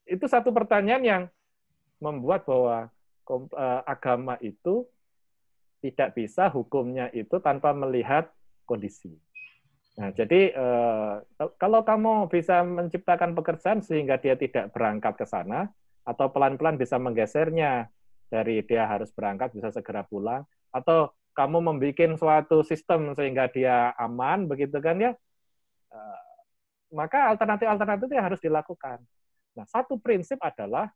Itu satu pertanyaan yang membuat bahwa agama itu tidak bisa hukumnya itu tanpa melihat kondisi. Nah, jadi kalau kamu bisa menciptakan pekerjaan sehingga dia tidak berangkat ke sana, atau pelan-pelan bisa menggesernya dari dia harus berangkat bisa segera pulang, atau kamu membuat suatu sistem sehingga dia aman, begitu kan ya, maka alternatif-alternatif itu harus dilakukan. Nah, satu prinsip adalah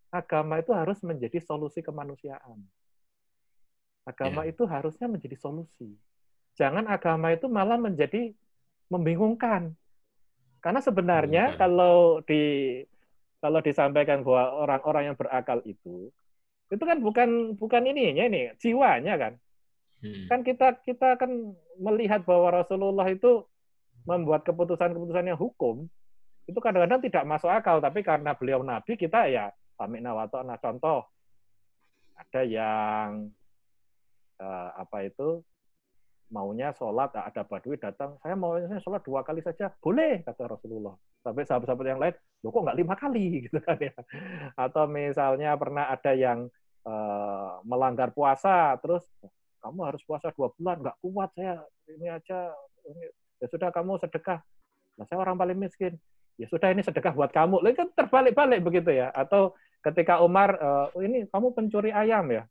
agama itu harus menjadi solusi kemanusiaan. Agama itu harusnya menjadi solusi. Jangan agama itu malah menjadi membingungkan. Karena sebenarnya kalau disampaikan bahwa orang-orang yang berakal itu kan bukan ini jiwanya kan. Kan kita kan melihat bahwa Rasulullah itu membuat keputusan-keputusan yang hukum itu kadang-kadang tidak masuk akal, tapi karena beliau nabi kita ya sami'na wa ta'na. Contoh, ada yang maunya sholat, ada badui datang, saya maunya sholat 2 kali saja, boleh, kata Rasulullah. Sampai sahabat-sahabat yang lain, loh kok nggak 5 kali? Gitu kan ya. Atau misalnya pernah ada yang melanggar puasa, terus kamu harus puasa 2 bulan, nggak kuat saya, ini aja, ya sudah kamu sedekah. Nah, saya orang paling miskin. Ya sudah ini sedekah buat kamu. Lalu kan terbalik-balik begitu ya. Atau ketika Umar, ini kamu pencuri ayam ya.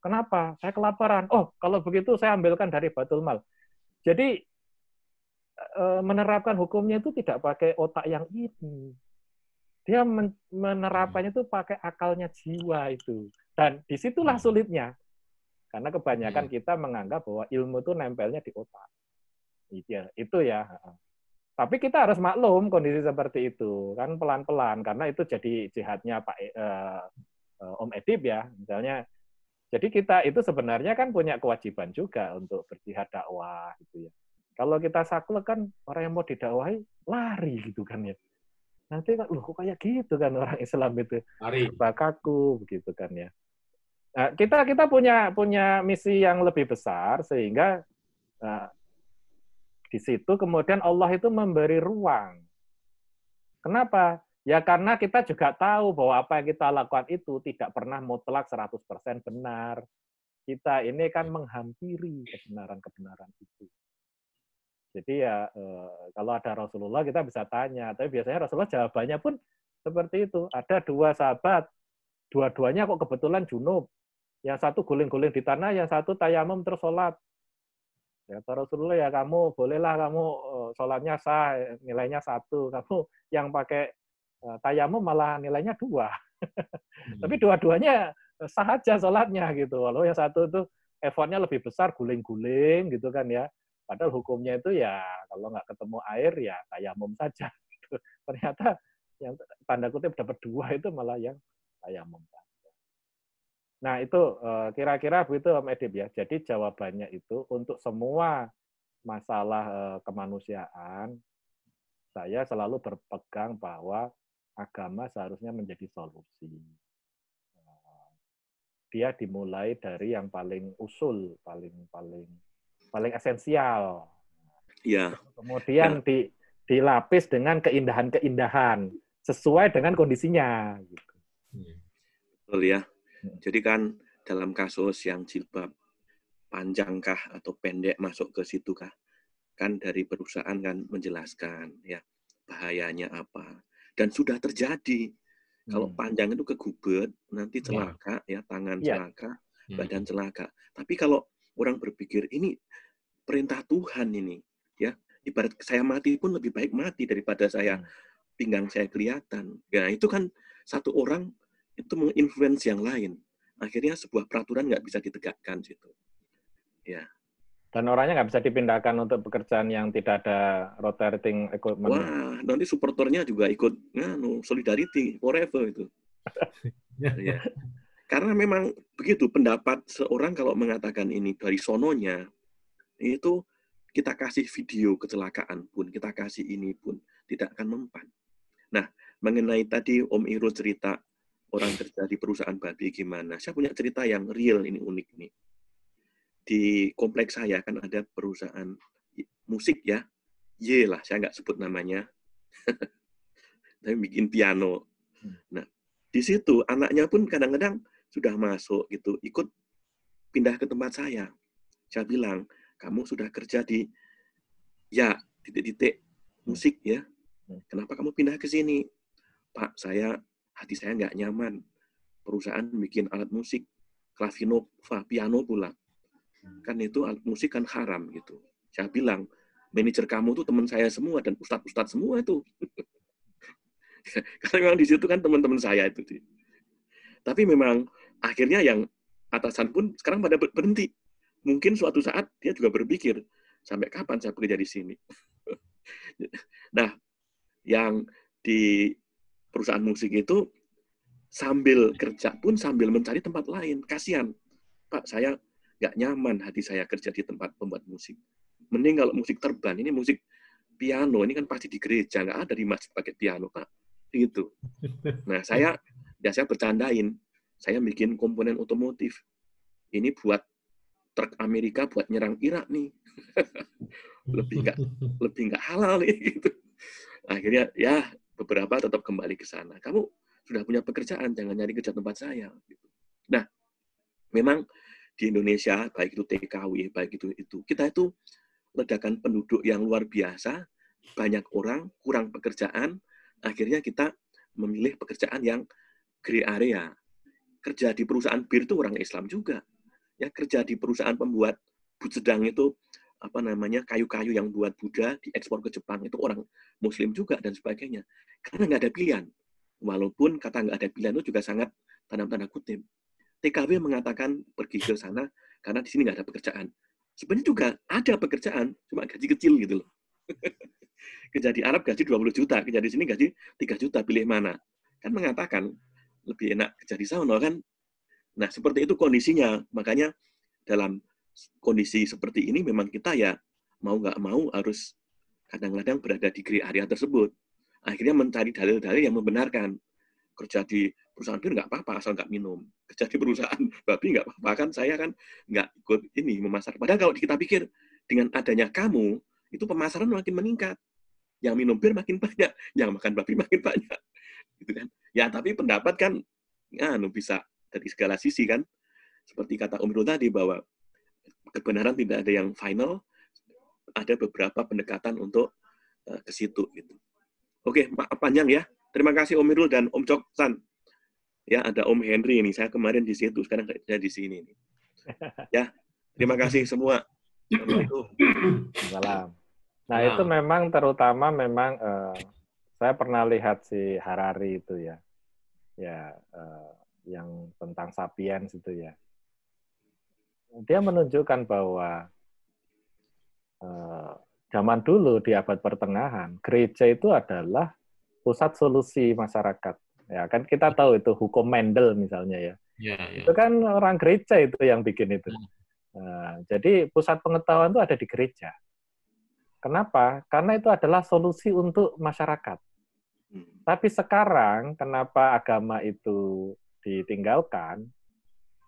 Kenapa? Saya kelaparan. Oh, kalau begitu saya ambilkan dari Baitul Mal. Jadi menerapkan hukumnya itu tidak pakai otak yang ini. Dia menerapkannya itu pakai akalnya jiwa itu. Dan disitulah sulitnya. Karena kebanyakan kita menganggap bahwa ilmu itu nempelnya di otak. Itu ya. Tapi kita harus maklum kondisi seperti itu, kan pelan-pelan, karena itu jadi jihadnya Pak Om Edip ya, misalnya. Jadi kita itu sebenarnya kan punya kewajiban juga untuk berjihad dakwah gitu ya. Kalau kita saklek kan orang yang mau didakwahi lari gitu kan ya. Nanti kan loh kok kayak gitu kan orang Islam itu. Lari. Serba kaku begitu kan ya. Nah, kita punya misi yang lebih besar sehingga di situ kemudian Allah itu memberi ruang. Kenapa? Ya karena kita juga tahu bahwa apa yang kita lakukan itu tidak pernah mutlak 100% benar. Kita ini kan menghampiri kebenaran-kebenaran itu. Jadi ya kalau ada Rasulullah kita bisa tanya, tapi biasanya Rasulullah jawabannya pun seperti itu. Ada dua sahabat, dua-duanya kok kebetulan junub. Yang satu guling-guling di tanah, yang satu tayamum terus sholat. Ya Rasulullah ya kamu bolehlah kamu sholatnya sah, nilainya 1. Kamu yang pakai tayamum malah nilainya 2. Tapi dua-duanya sah aja sholatnya gitu. Walau yang satu itu effortnya lebih besar, guling-guling gitu kan ya. Padahal hukumnya itu ya kalau nggak ketemu air ya tayamum saja. Gitu. Ternyata yang tanda kutip dapat 2 itu malah yang tayamum. Nah itu kira-kira begitu Om Edip ya. Jadi jawabannya itu untuk semua masalah kemanusiaan, saya selalu berpegang bahwa agama seharusnya menjadi solusi. Dia dimulai dari yang paling usul, paling esensial. Ya. Kemudian dilapis dengan keindahan-keindahan sesuai dengan kondisinya. Gitu. Betul ya. Jadi kan dalam kasus yang jilbab panjangkah atau pendek masuk ke situ kah? Kan dari perusahaan kan menjelaskan ya bahayanya apa. Dan sudah terjadi. Kalau panjang itu kegubet, nanti celaka ya, tangan celaka, badan celaka. Tapi kalau orang berpikir ini perintah Tuhan ini ya, ibarat saya mati pun lebih baik mati daripada saya pinggang saya kelihatan. Ya itu kan satu orang itu menginfluence yang lain. Akhirnya sebuah peraturan nggak bisa ditegakkan situ. Ya. Dan orangnya nggak bisa dipindahkan untuk pekerjaan yang tidak ada rotating equipment. Wah, nanti supporternya juga ikut solidarity forever itu. Ya. Karena memang begitu pendapat seorang kalau mengatakan ini dari sononya, itu kita kasih video kecelakaan pun, kita kasih ini pun, tidak akan mempan. Nah, mengenai tadi Om Irul cerita orang kerja di perusahaan babi gimana. Saya punya cerita yang real, ini unik nih. Di kompleks saya kan ada perusahaan musik ya. Lah, saya nggak sebut namanya. Tapi bikin piano. Nah, di situ anaknya pun kadang-kadang sudah masuk gitu, ikut pindah ke tempat saya. Saya bilang, kamu sudah kerja di titik-titik musik ya. Kenapa kamu pindah ke sini? Pak, hati saya nggak nyaman. Perusahaan bikin alat musik, Clavinova, piano pula. Kan itu alat musik kan haram gitu. Saya bilang, manajer kamu tuh teman saya semua dan ustadz-ustadz semua itu. Karena memang di situ kan teman-teman saya itu. Tapi memang akhirnya yang atasan pun sekarang pada berhenti. Mungkin suatu saat dia juga berpikir, sampai kapan saya bekerja di sini? Nah, yang di perusahaan musik itu sambil kerja pun sambil mencari tempat lain. Kasihan, Pak, saya nggak nyaman hati saya kerja di tempat pembuat musik. Mending kalau musik terban, ini musik piano, ini kan pasti di gereja, nggak ada di masjid pakai piano, Pak. Gitu. Nah, saya bercandain. Saya bikin komponen otomotif. Ini buat truk Amerika buat nyerang Irak nih. lebih nggak halal nih gitu. Akhirnya ya beberapa tetap kembali ke sana. Kamu sudah punya pekerjaan, jangan nyari kerja tempat saya. Nah, memang di Indonesia baik itu TKW, baik itu kita itu ledakan penduduk yang luar biasa, banyak orang kurang pekerjaan, akhirnya kita memilih pekerjaan yang gray area. Kerja di perusahaan bir itu orang Islam juga. Ya, kerja di perusahaan pembuat but sedang itu kayu-kayu yang buat Buddha diekspor ke Jepang itu orang Muslim juga dan sebagainya. Karena nggak ada pilihan. Walaupun kata nggak ada pilihan itu juga sangat tanda kutip. TKW mengatakan pergi ke sana karena di sini nggak ada pekerjaan. Sebenarnya juga ada pekerjaan, cuma gaji kecil gitu loh. Kerja di Arab gaji 20 juta, kerja di sini gaji 3 juta, pilih mana? Kan mengatakan lebih enak kerja di sana kan. Nah, seperti itu kondisinya. Makanya dalam kondisi seperti ini memang kita ya mau nggak mau harus kadang-kadang berada di gray area tersebut. Akhirnya mencari dalil-dalil yang membenarkan. Kerja di perusahaan bir nggak apa-apa asal nggak minum. Kerja di perusahaan babi nggak apa-apa, kan saya kan nggak ikut ini memasar. Padahal kalau kita pikir dengan adanya kamu, itu pemasaran makin meningkat. Yang minum bir makin banyak, yang makan babi makin banyak. Gitu kan. Ya tapi pendapat kan bisa dari segala sisi kan. Seperti kata Om Irul tadi bahwa kebenaran tidak ada yang final, ada beberapa pendekatan untuk ke situ gitu. Oke, maaf panjang ya. Terima kasih Om Irul dan Om Cok San. Ya, ada Om Henry ini. Saya kemarin di situ, sekarang saya di sini. Ya, terima kasih semua. Assalamualaikum. Salam. Nah, itu memang terutama memang saya pernah lihat si Harari itu ya. Ya, yang tentang Sapiens itu ya. Dia menunjukkan bahwa zaman dulu di abad pertengahan, gereja itu adalah pusat solusi masyarakat. Ya kan kita tahu itu hukum Mendel misalnya ya. Itu kan orang gereja itu yang bikin itu. Nah, jadi pusat pengetahuan itu ada di gereja. Kenapa? Karena itu adalah solusi untuk masyarakat. Tapi sekarang kenapa agama itu ditinggalkan?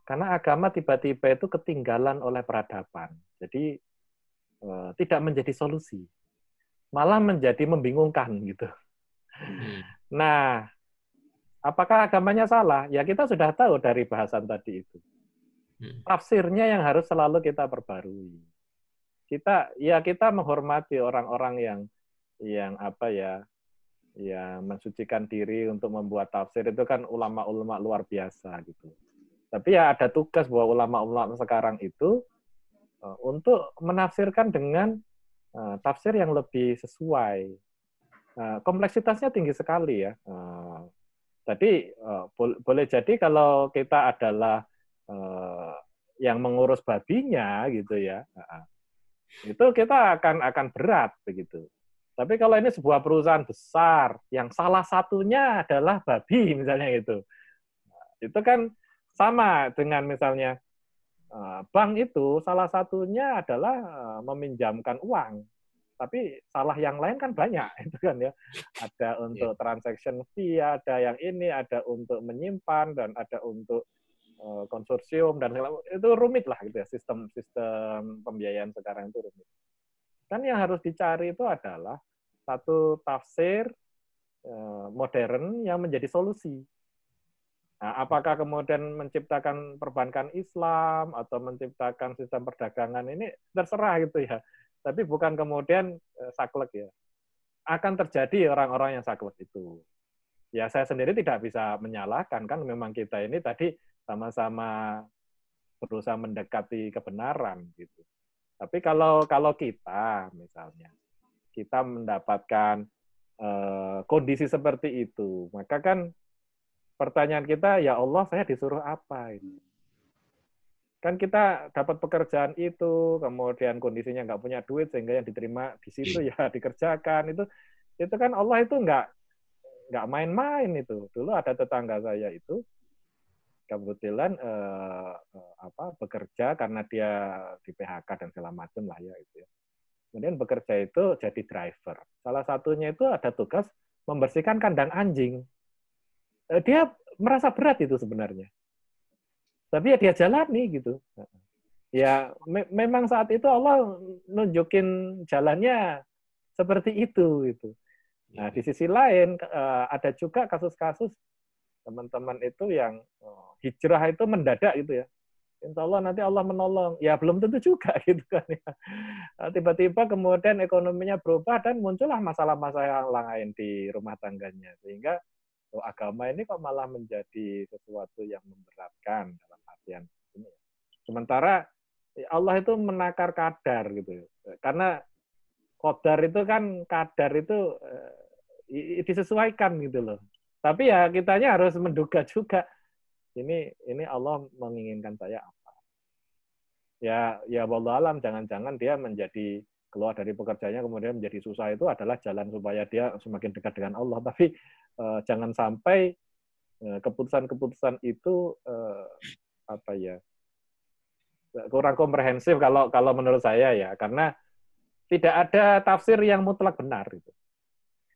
Karena agama tiba-tiba itu ketinggalan oleh peradaban. Jadi tidak menjadi solusi. Malah menjadi membingungkan gitu. Nah, apakah agamanya salah? Ya kita sudah tahu dari bahasan tadi itu. Tafsirnya yang harus selalu kita perbarui. Kita menghormati orang-orang yang mensucikan diri untuk membuat tafsir, itu kan ulama-ulama luar biasa gitu. Tapi ya ada tugas bahwa ulama-ulama sekarang itu untuk menafsirkan dengan tafsir yang lebih sesuai. Kompleksitasnya tinggi sekali ya. Jadi boleh jadi kalau kita adalah yang mengurus babinya gitu ya, itu kita akan berat begitu. Tapi kalau ini sebuah perusahaan besar yang salah satunya adalah babi misalnya gitu, itu kan sama dengan misalnya bank itu salah satunya adalah meminjamkan uang, tapi salah yang lain kan banyak itu kan ya. Ada untuk transaction fee, ada yang ini, ada untuk menyimpan, dan ada untuk konsorsium dan itu rumit lah gitu ya, sistem pembiayaan sekarang itu rumit. Kan yang harus dicari itu adalah satu tafsir modern yang menjadi solusi. Nah, apakah kemudian menciptakan perbankan Islam atau menciptakan sistem perdagangan ini terserah gitu ya. Tapi bukan kemudian saklek ya. Akan terjadi orang-orang yang saklek itu. Ya saya sendiri tidak bisa menyalahkan, kan memang kita ini tadi sama-sama berusaha mendekati kebenaran gitu. Tapi kalau kita misalnya kita mendapatkan kondisi seperti itu, maka kan pertanyaan kita, ya Allah, saya disuruh apa ini? Kan kita dapat pekerjaan itu, kemudian kondisinya nggak punya duit sehingga yang diterima di situ ya dikerjakan, itu kan Allah itu nggak main-main itu. Dulu ada tetangga saya itu kebetulan bekerja karena dia di PHK dan segala macam lah ya itu ya. Kemudian bekerja itu jadi driver. Salah satunya itu ada tugas membersihkan kandang anjing. Dia merasa berat itu sebenarnya. Tapi ya dia jalani gitu. Ya memang saat itu Allah nunjukin jalannya seperti itu gitu. Nah, di sisi lain ada juga kasus-kasus teman-teman itu yang hijrah itu mendadak gitu ya. Insya Allah nanti Allah menolong. Ya belum tentu juga gitu kan ya. Tiba-tiba kemudian ekonominya berubah dan muncullah masalah-masalah lain di rumah tangganya. Sehingga agama ini kok malah menjadi sesuatu yang memberatkan dalam artian ini. Sementara Allah itu menakar kadar gitu. Karena qadar itu kan kadar itu disesuaikan gitu loh. Tapi ya kitanya harus menduga juga ini Allah menginginkan saya apa. Ya wallahu alam, jangan-jangan dia menjadi keluar dari pekerjaannya kemudian menjadi susah itu adalah jalan supaya dia semakin dekat dengan Allah. Tapi jangan sampai keputusan-keputusan itu apa ya, kurang komprehensif kalau menurut saya ya, karena tidak ada tafsir yang mutlak benar itu.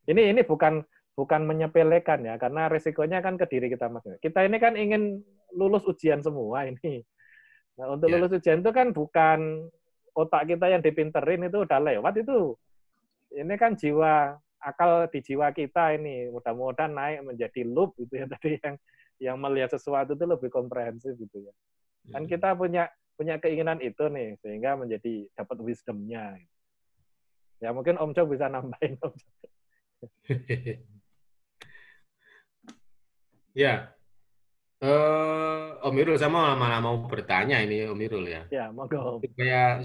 Ini bukan menyepelekan ya, karena resikonya kan ke diri kita masing-masing. Kita ini kan ingin lulus ujian semua ini. Nah, untuk lulus ujian itu kan bukan otak kita yang dipinterin itu udah lewat itu. Ini kan akal di jiwa kita ini mudah-mudahan naik menjadi loop gitu ya tadi yang melihat sesuatu itu lebih komprehensif gitu ya. Kan kita punya keinginan itu nih sehingga menjadi dapat wisdom-nya. Ya mungkin Om Jo bisa nambahin Om Jo. Ya, Om Irul, saya malah mau bertanya ini Om Irul ya. Ya, monggo.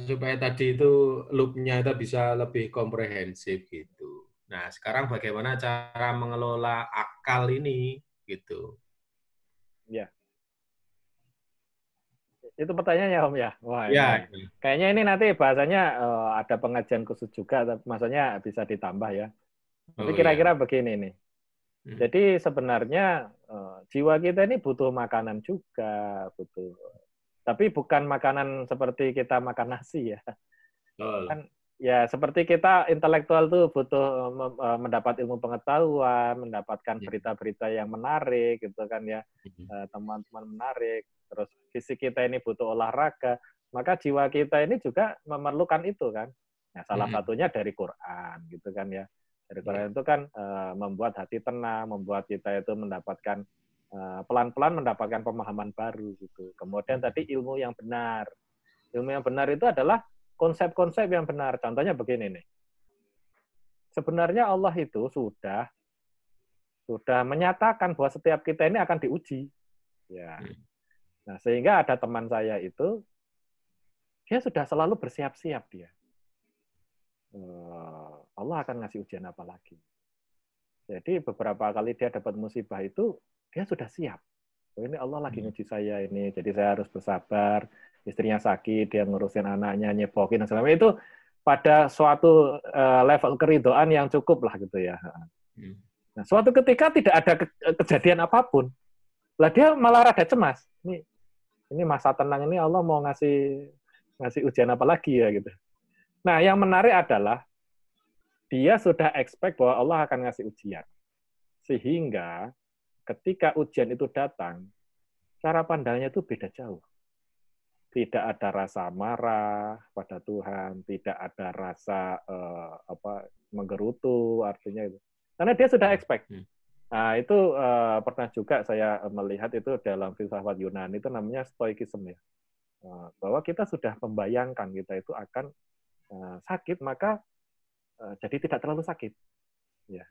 Supaya tadi itu loop-nya itu bisa lebih komprehensif gitu. Nah, sekarang bagaimana cara mengelola akal ini gitu. Ya. Itu pertanyaannya Om ya. Wah, Ya. ini. Kayaknya ini nanti bahasanya ada pengajian khusus juga, maksudnya bisa ditambah ya. Tapi kira-kira begini nih. Jadi sebenarnya jiwa kita ini butuh makanan juga, butuh. Tapi bukan makanan seperti kita makan nasi ya. Kan ya seperti kita intelektual tuh butuh mendapat ilmu pengetahuan, mendapatkan berita-berita yang menarik gitu kan ya. Teman-teman menarik. Terus fisik kita ini butuh olahraga, maka jiwa kita ini juga memerlukan itu kan. Nah, salah satunya dari Quran gitu kan ya. Dari Quran itu kan membuat hati tenang, membuat kita itu mendapatkan pelan-pelan mendapatkan pemahaman baru gitu. Kemudian tadi ilmu yang benar. Ilmu yang benar itu adalah konsep-konsep yang benar. Contohnya begini nih. Sebenarnya Allah itu sudah menyatakan bahwa setiap kita ini akan diuji. Ya. Nah, sehingga ada teman saya itu, dia sudah selalu bersiap-siap dia. Allah akan ngasih ujian apa lagi. Jadi beberapa kali dia dapat musibah itu, dia sudah siap. Oh, ini Allah lagi nguji saya ini, jadi saya harus bersabar. Istrinya sakit, dia ngurusin anaknya, nyepokin, dan sebagainya. Itu pada suatu level keridoan yang cukup lah gitu ya. Nah, suatu ketika tidak ada kejadian apapun, lah dia malah rada cemas. Ini masa tenang ini Allah mau ngasih ujian apa lagi ya gitu. Nah, yang menarik adalah dia sudah expect bahwa Allah akan ngasih ujian. Sehingga ketika ujian itu datang, cara pandangnya itu beda jauh. Tidak ada rasa marah pada Tuhan, tidak ada rasa menggerutu, artinya itu. Karena dia sudah expect. Nah, itu pernah juga saya melihat itu dalam filsafat Yunani itu namanya stoikisme ya. Bahwa kita sudah membayangkan kita itu akan sakit, maka jadi tidak terlalu sakit. Ya.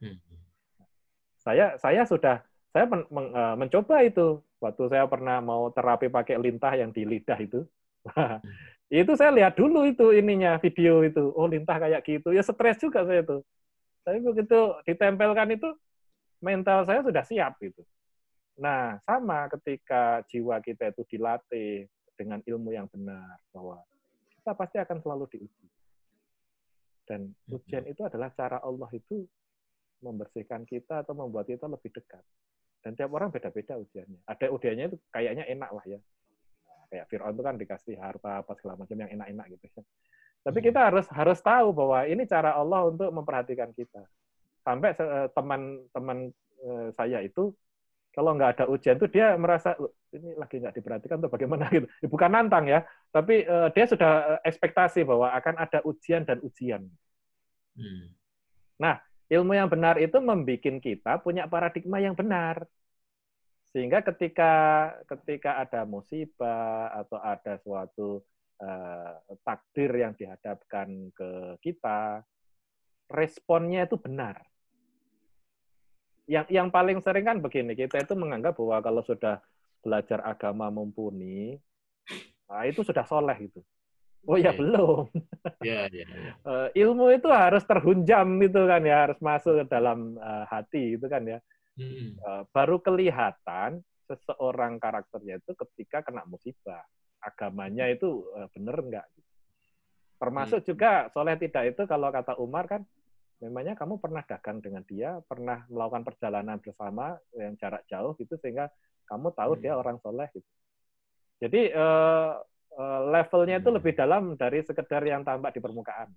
Saya mencoba itu waktu saya pernah mau terapi pakai lintah yang di lidah itu. Itu saya lihat dulu itu ininya video itu. Oh, lintah kayak gitu. Ya stres juga saya itu. Tapi begitu ditempelkan itu mental saya sudah siap gitu. Nah, sama ketika jiwa kita itu dilatih dengan ilmu yang benar bahwa kita pasti akan selalu diuji. Dan ujian itu adalah cara Allah itu membersihkan kita atau membuat kita lebih dekat. Dan tiap orang beda-beda ujiannya. Ada ujiannya itu kayaknya enak lah ya. Kayak Fir'aun itu kan dikasih harta apa segala macam yang enak-enak gitu. Tapi kita harus tahu bahwa ini cara Allah untuk memperhatikan kita. Sampai teman-teman saya itu kalau nggak ada ujian tuh dia merasa ini lagi nggak diperhatikan atau bagaimana gitu. Bukan nantang ya, tapi dia sudah ekspektasi bahwa akan ada ujian dan ujian. Nah, ilmu yang benar itu membuat kita punya paradigma yang benar. Sehingga ketika ada musibah atau ada suatu takdir yang dihadapkan ke kita, responnya itu benar. Yang paling sering kan begini, kita itu menganggap bahwa kalau sudah belajar agama mumpuni, nah itu sudah soleh itu. Oh ya belum. Ilmu itu harus terhunjam itu kan ya, harus masuk ke dalam hati itu kan ya. Baru kelihatan seseorang karakternya itu ketika kena musibah. Agamanya itu benar enggak. Termasuk juga soleh tidak itu kalau kata Umar kan, memangnya kamu pernah dagang dengan dia, pernah melakukan perjalanan bersama yang jarak jauh gitu sehingga kamu tahu dia orang soleh gitu. Jadi levelnya itu lebih dalam dari sekedar yang tampak di permukaan.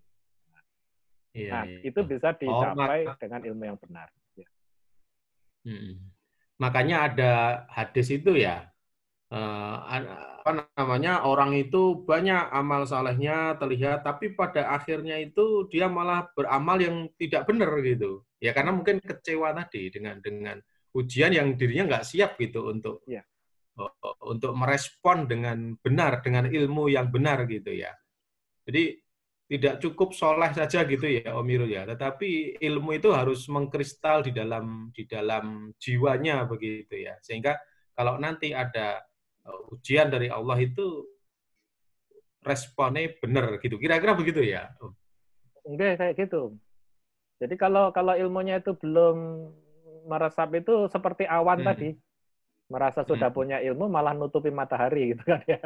Nah, itu bisa dicapai dengan ilmu yang benar. Ya. Makanya ada hadis itu ya, apa namanya, orang itu banyak amal salehnya terlihat, tapi pada akhirnya itu dia malah beramal yang tidak benar gitu. Ya karena mungkin kecewa tadi dengan ujian yang dirinya nggak siap gitu untuk merespon dengan benar, dengan ilmu yang benar gitu ya. Jadi tidak cukup soleh saja gitu ya Om Irul ya, tetapi ilmu itu harus mengkristal di dalam jiwanya begitu ya, sehingga kalau nanti ada ujian dari Allah itu responnya benar gitu, kira-kira begitu ya. Enggak kayak gitu. Jadi kalau ilmunya itu belum meresap itu seperti awan tadi, merasa sudah punya ilmu malah nutupi matahari gitu kan ya.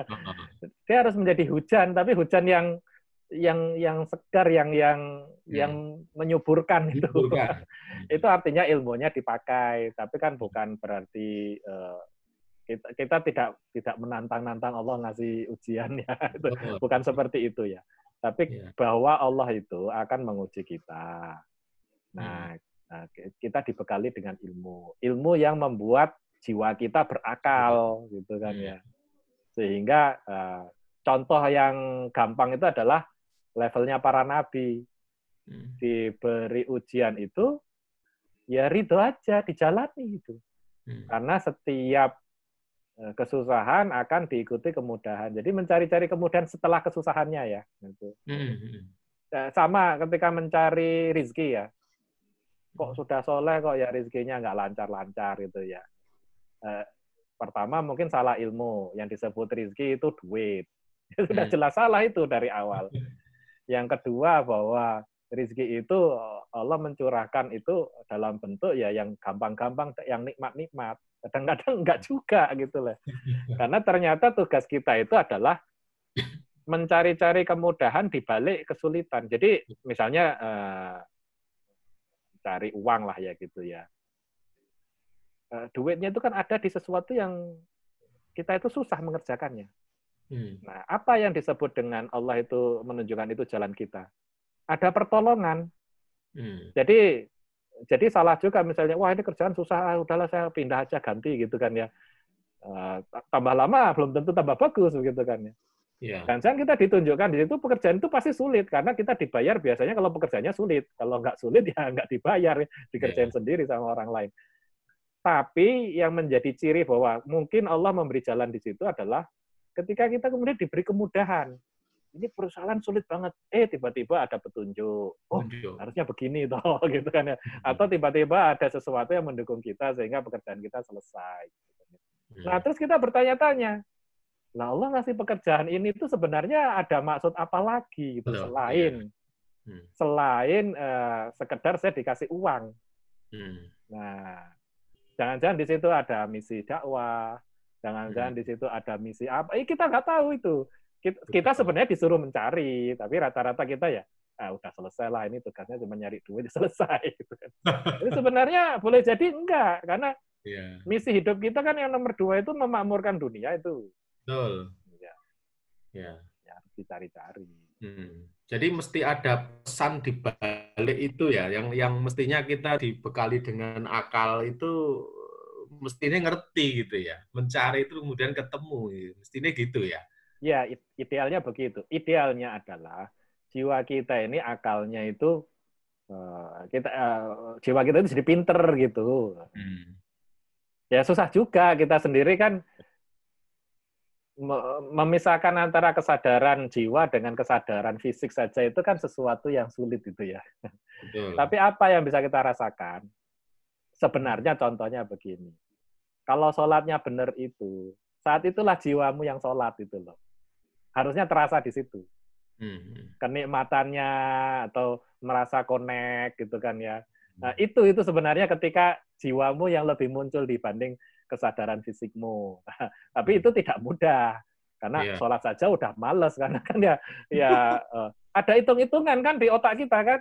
Dia harus menjadi hujan, tapi hujan yang segar, yang menyuburkan itu. Itu artinya ilmunya dipakai, tapi kan bukan berarti kita tidak menantang-nantang Allah ngasih ujian ya. Bukan seperti itu ya. Tapi bahwa Allah itu akan menguji kita. Nah, kita dibekali dengan ilmu yang membuat jiwa kita berakal gitu kan ya. Sehingga contoh yang gampang itu adalah levelnya para nabi. Diberi ujian itu, ya ridho aja, dijalani gitu. Karena setiap kesusahan akan diikuti kemudahan. Jadi mencari-cari kemudahan setelah kesusahannya ya. Gitu. Sama ketika mencari rizki ya. Kok sudah soleh kok ya rizkinya nggak lancar-lancar gitu ya. Pertama mungkin salah ilmu. Yang disebut rizki itu duit. Sudah jelas salah itu dari awal. Yang kedua bahwa rizki itu Allah mencurahkan itu dalam bentuk ya yang gampang-gampang, yang nikmat-nikmat. Kadang-kadang enggak juga gitu loh. Karena ternyata tugas kita itu adalah mencari-cari kemudahan di balik kesulitan. Jadi misalnya cari uang lah ya gitu ya. Duitnya itu kan ada di sesuatu yang kita itu susah mengerjakannya. Nah, apa yang disebut dengan Allah itu menunjukkan itu jalan kita? Ada pertolongan. Jadi salah juga misalnya, wah ini kerjaan susah, udahlah saya pindah aja ganti gitu kan ya. Tambah lama belum tentu tambah bagus begitu kan ya. Dan sekarang kita ditunjukkan di situ pekerjaan itu pasti sulit karena kita dibayar biasanya kalau pekerjaannya sulit. Kalau nggak sulit ya nggak dibayar, dikerjain sendiri sama orang lain. Tapi yang menjadi ciri bahwa mungkin Allah memberi jalan di situ adalah ketika kita kemudian diberi kemudahan. Ini perusahaan sulit banget. Tiba-tiba ada petunjuk. Oh, harusnya begini toh, gitu kan ya. Atau tiba-tiba ada sesuatu yang mendukung kita sehingga pekerjaan kita selesai. Nah, terus kita bertanya-tanya, nah Allah ngasih pekerjaan ini tuh sebenarnya ada maksud apa lagi gitu selain sekedar saya dikasih uang. Nah, jangan-jangan di situ ada misi dakwah, jangan-jangan di situ ada misi apa? Kita nggak tahu itu. Kita sebenarnya disuruh mencari, tapi rata-rata kita ya, udah selesai lah, ini tugasnya cuma nyari duit, selesai. Gitu kan. Jadi sebenarnya boleh jadi enggak, karena misi hidup kita kan yang nomor 2 itu memakmurkan dunia itu. Betul. Ya harus dicari-cari. Jadi mesti ada pesan di balik itu ya, yang mestinya kita dibekali dengan akal itu mestinya ngerti gitu ya, mencari itu kemudian ketemu, mestinya gitu ya. Ya, idealnya begitu. Idealnya adalah jiwa kita ini akalnya itu jiwa kita itu jadi pinter gitu. Ya susah juga kita sendiri kan memisahkan antara kesadaran jiwa dengan kesadaran fisik saja itu kan sesuatu yang sulit itu ya. Betul. Tapi apa yang bisa kita rasakan? Sebenarnya contohnya begini. Kalau sholatnya benar itu, saat itulah jiwamu yang sholat itu loh. Harusnya terasa di situ. Kenikmatannya atau merasa connect gitu kan ya. Nah, itu sebenarnya ketika jiwamu yang lebih muncul dibanding kesadaran fisikmu. Tapi itu tidak mudah karena sholat saja udah males karena kan ya ada hitung-hitungan kan di otak kita kan.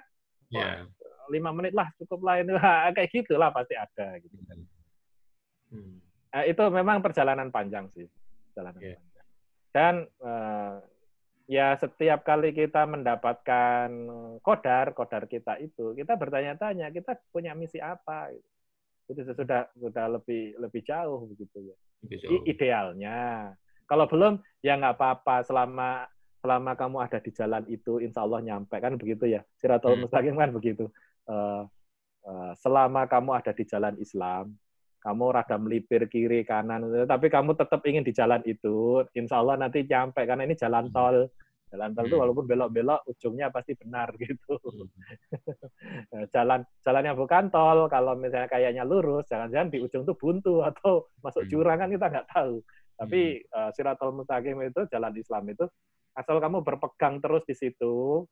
Ya. 5 menit lah cukup lah itu kayak gitulah pasti ada gitu. Itu memang perjalanan panjang sih, panjang. Dan ya setiap kali kita mendapatkan kodar kita itu, kita bertanya-tanya kita punya misi apa? Itu sudah lebih jauh begitu ya. Idealnya, kalau belum ya nggak apa-apa selama kamu ada di jalan itu, insya Allah nyampe kan begitu ya. Siratul Mustaqim kan begitu. Selama kamu ada di jalan Islam, kamu rada melipir kiri kanan, tapi kamu tetap ingin di jalan itu, insya Allah nanti nyampe karena ini jalan tol. Jalan tol itu walaupun belok-belok, ujungnya pasti benar gitu. Jalan yang bukan tol, kalau misalnya kayaknya lurus, jangan-jangan di ujung itu buntu atau masuk jurang kan kita nggak tahu. Tapi Siratul Mustaqim itu jalan Islam itu, asal kamu berpegang terus di situ,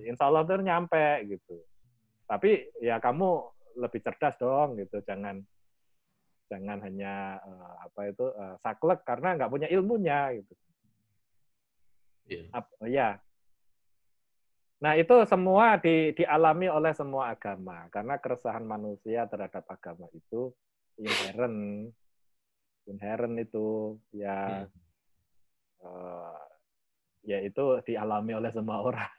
insya Allah itu nyampe gitu. Tapi ya kamu lebih cerdas dong gitu, jangan hanya saklek karena nggak punya ilmunya gitu. Ya. Nah itu semua dialami oleh semua agama karena keresahan manusia terhadap agama itu inherent itu ya. Ya itu dialami oleh semua orang.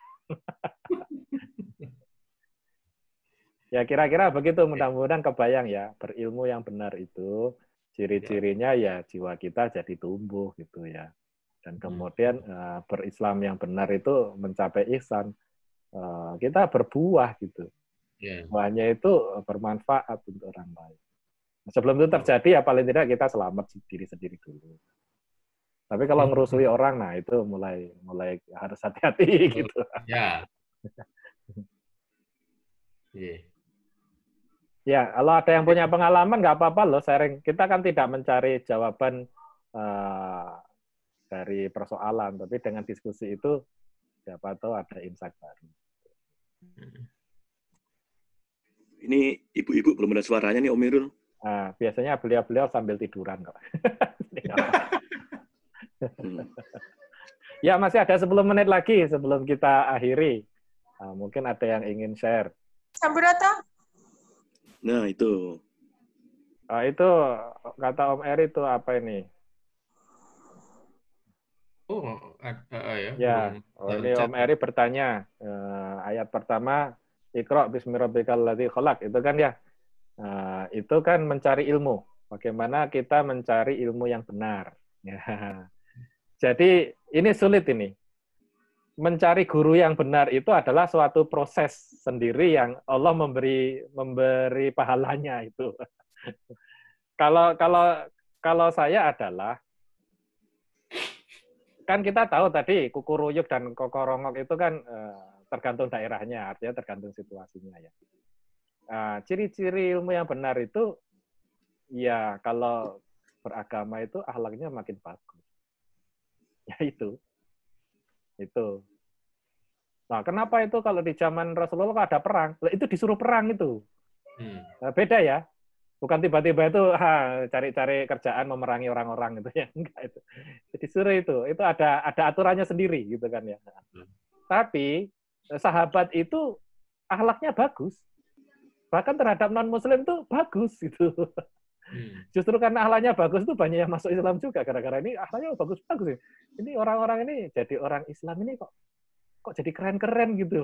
Ya kira-kira begitu, mudah-mudahan kebayang ya, berilmu yang benar itu ciri-cirinya ya jiwa kita jadi tumbuh gitu ya. Dan kemudian berislam yang benar itu mencapai ihsan. Kita berbuah gitu. Buahnya itu bermanfaat untuk orang lain. Sebelum itu terjadi ya paling tidak kita selamat diri sendiri dulu. Tapi kalau ngerusui orang, nah itu mulai harus hati-hati gitu. Ya. Ya, kalau ada yang punya pengalaman nggak apa-apa loh sharing. Kita kan tidak mencari jawaban dari persoalan, tapi dengan diskusi itu siapa tahu ada insight baru. Ini ibu-ibu belum ada suaranya nih Om Irul. Biasanya beliau sambil tiduran kok. Ya, masih ada 10 menit lagi sebelum kita akhiri. Mungkin ada yang ingin share. Samburata? Nah, itu. Itu kata Om Eri itu apa ini? Ya. Ini Om Eri bertanya. Ayat pertama, Iqra bismi rabbikal ladzi khalaq. Itu kan ya. Itu kan mencari ilmu. Bagaimana kita mencari ilmu yang benar. Ya. Jadi ini sulit ini. Mencari guru yang benar itu adalah suatu proses sendiri yang Allah memberi pahalanya itu. Kalau saya adalah kan kita tahu tadi kukuruyuk dan kokorongok itu kan tergantung daerahnya, artinya tergantung situasinya ya. Ciri-ciri ilmu yang benar itu ya kalau beragama itu akhlaknya makin bagus. Ya itu. Nah, kenapa itu kalau di zaman Rasulullah ada perang? Itu disuruh perang itu. Beda ya. Bukan tiba-tiba itu cari-cari kerjaan memerangi orang-orang gitu ya. Enggak itu. Disuruh itu. Itu ada aturannya sendiri gitu kan ya. Tapi sahabat itu akhlaknya bagus. Bahkan terhadap non-muslim itu bagus gitu. Justru karena akhlaknya bagus itu banyak yang masuk Islam juga gara-gara ini akhlaknya bagus-bagus. Ini orang-orang ini jadi orang Islam ini kok jadi keren-keren gitu,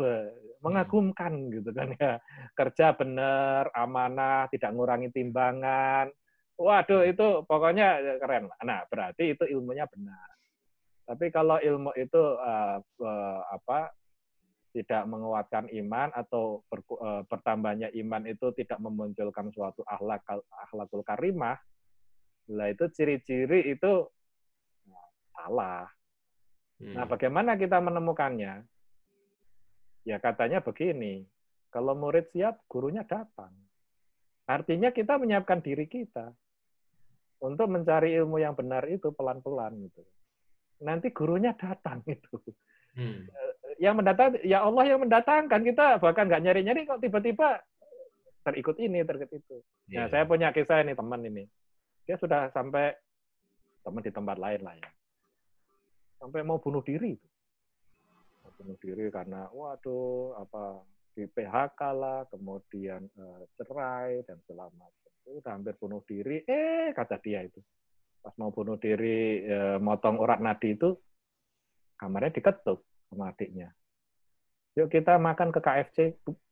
mengagumkan gitu kan ya. Kerja benar, amanah, tidak ngurangi timbangan. Waduh itu pokoknya keren. Nah berarti itu ilmunya benar. Tapi kalau ilmu itu tidak menguatkan iman atau bertambahnya iman itu tidak memunculkan suatu akhlakul karimah, lah itu ciri-ciri itu salah. Nah, bagaimana kita menemukannya? Ya katanya begini, kalau murid siap, gurunya datang. Artinya kita menyiapkan diri kita untuk mencari ilmu yang benar itu pelan-pelan gitu. Nanti gurunya datang itu. Yang mendatang, ya Allah yang mendatangkan, kita bahkan nggak nyari-nyari kok tiba-tiba terikut ini, terikut itu. Nah, saya punya kisah ini, teman ini. Dia sudah sampai, teman di tempat lain lah ya. Sampai mau bunuh diri. bunuh diri karena waduh apa di PHK lah, kemudian cerai dan segala macam. Udah hampir bunuh diri, kata dia itu pas mau bunuh diri motong urat nadi itu kamarnya diketuk sama adiknya. Yuk kita makan ke KFC,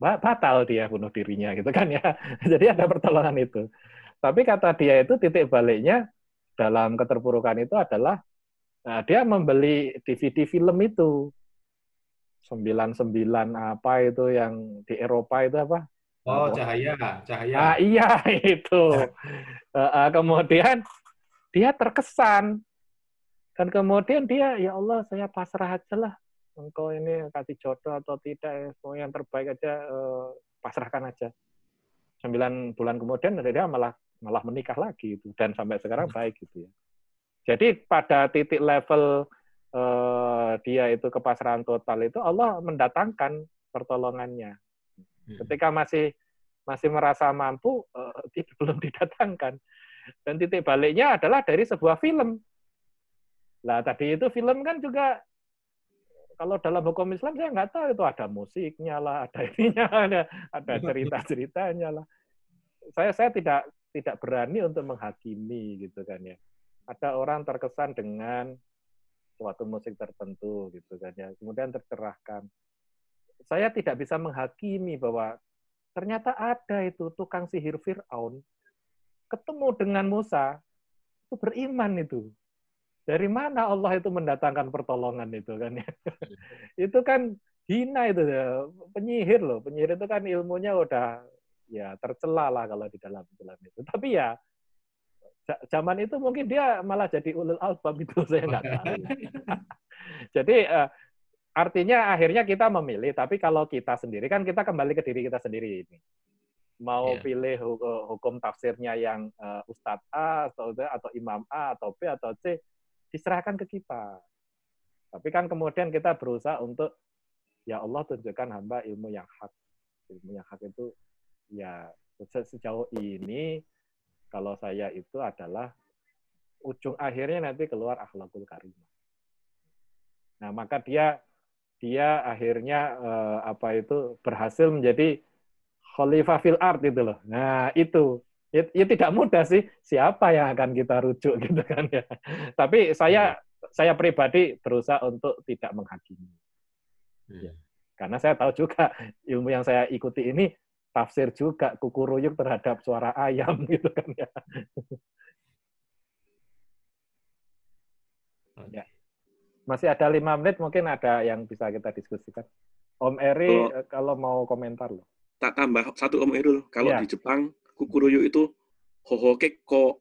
batal dia bunuh dirinya gitu kan ya. Jadi ada pertolongan itu. Tapi kata dia itu titik baliknya dalam keterpurukan itu adalah dia membeli DVD film itu 99 apa itu yang di Eropa itu apa? Oh, Cahaya. Iya itu. Kemudian dia terkesan dan kemudian dia ya Allah saya pasrah aja lah. Engkau ini kasih jodoh atau tidak, mau yang terbaik aja, pasrahkan aja. 9 bulan kemudian dia malah menikah lagi itu dan sampai sekarang baik gitu ya. Jadi pada titik level dia itu kepasrahan total itu Allah mendatangkan pertolongannya. Ketika masih merasa mampu, belum didatangkan. Dan titik baliknya adalah dari sebuah film. Nah tadi itu film kan juga kalau dalam hukum Islam saya nggak tahu itu ada musiknya lah, ada ininya, ada cerita-ceritanya lah. Saya tidak berani untuk menghakimi gitu kan ya. Ada orang terkesan dengan suatu musik tertentu gitu kan ya, kemudian tercerahkan. Saya tidak bisa menghakimi bahwa ternyata ada itu tukang sihir Fir'aun ketemu dengan Musa itu beriman itu. Dari mana Allah itu mendatangkan pertolongan itu kan ya? Itu kan hina itu ya. Penyihir loh. Penyihir itu kan ilmunya udah ya tercela lah kalau di dalam itu. Tapi ya zaman itu mungkin dia malah jadi ulul albab itu saya nggak tahu. Jadi artinya akhirnya kita memilih. Tapi kalau kita sendiri kan kita kembali ke diri kita sendiri ini. Mau pilih hukum tafsirnya yang Ustadz A atau Imam A atau B atau C, diserahkan ke kita. Tapi kan kemudian kita berusaha untuk, ya Allah tunjukkan hamba ilmu yang hak. Ilmu yang hak itu, ya sejauh ini, kalau saya itu adalah, ujung akhirnya nanti keluar akhlakul karimah. Nah, maka dia akhirnya berhasil menjadi khalifah fil ard itu loh. Nah, itu. Ya tidak mudah sih, siapa yang akan kita rujuk gitu kan ya. Tapi saya pribadi berusaha untuk tidak menghakimi. Ya. Karena saya tahu juga ilmu yang saya ikuti ini tafsir juga kukuruyuk terhadap suara ayam gitu kan ya. Ya. Masih ada 5 menit, mungkin ada yang bisa kita diskusikan. Om Eri kalau mau komentar loh. Tak tambah satu Om Erul, kalau di Jepang kukuruyu itu hohokekko.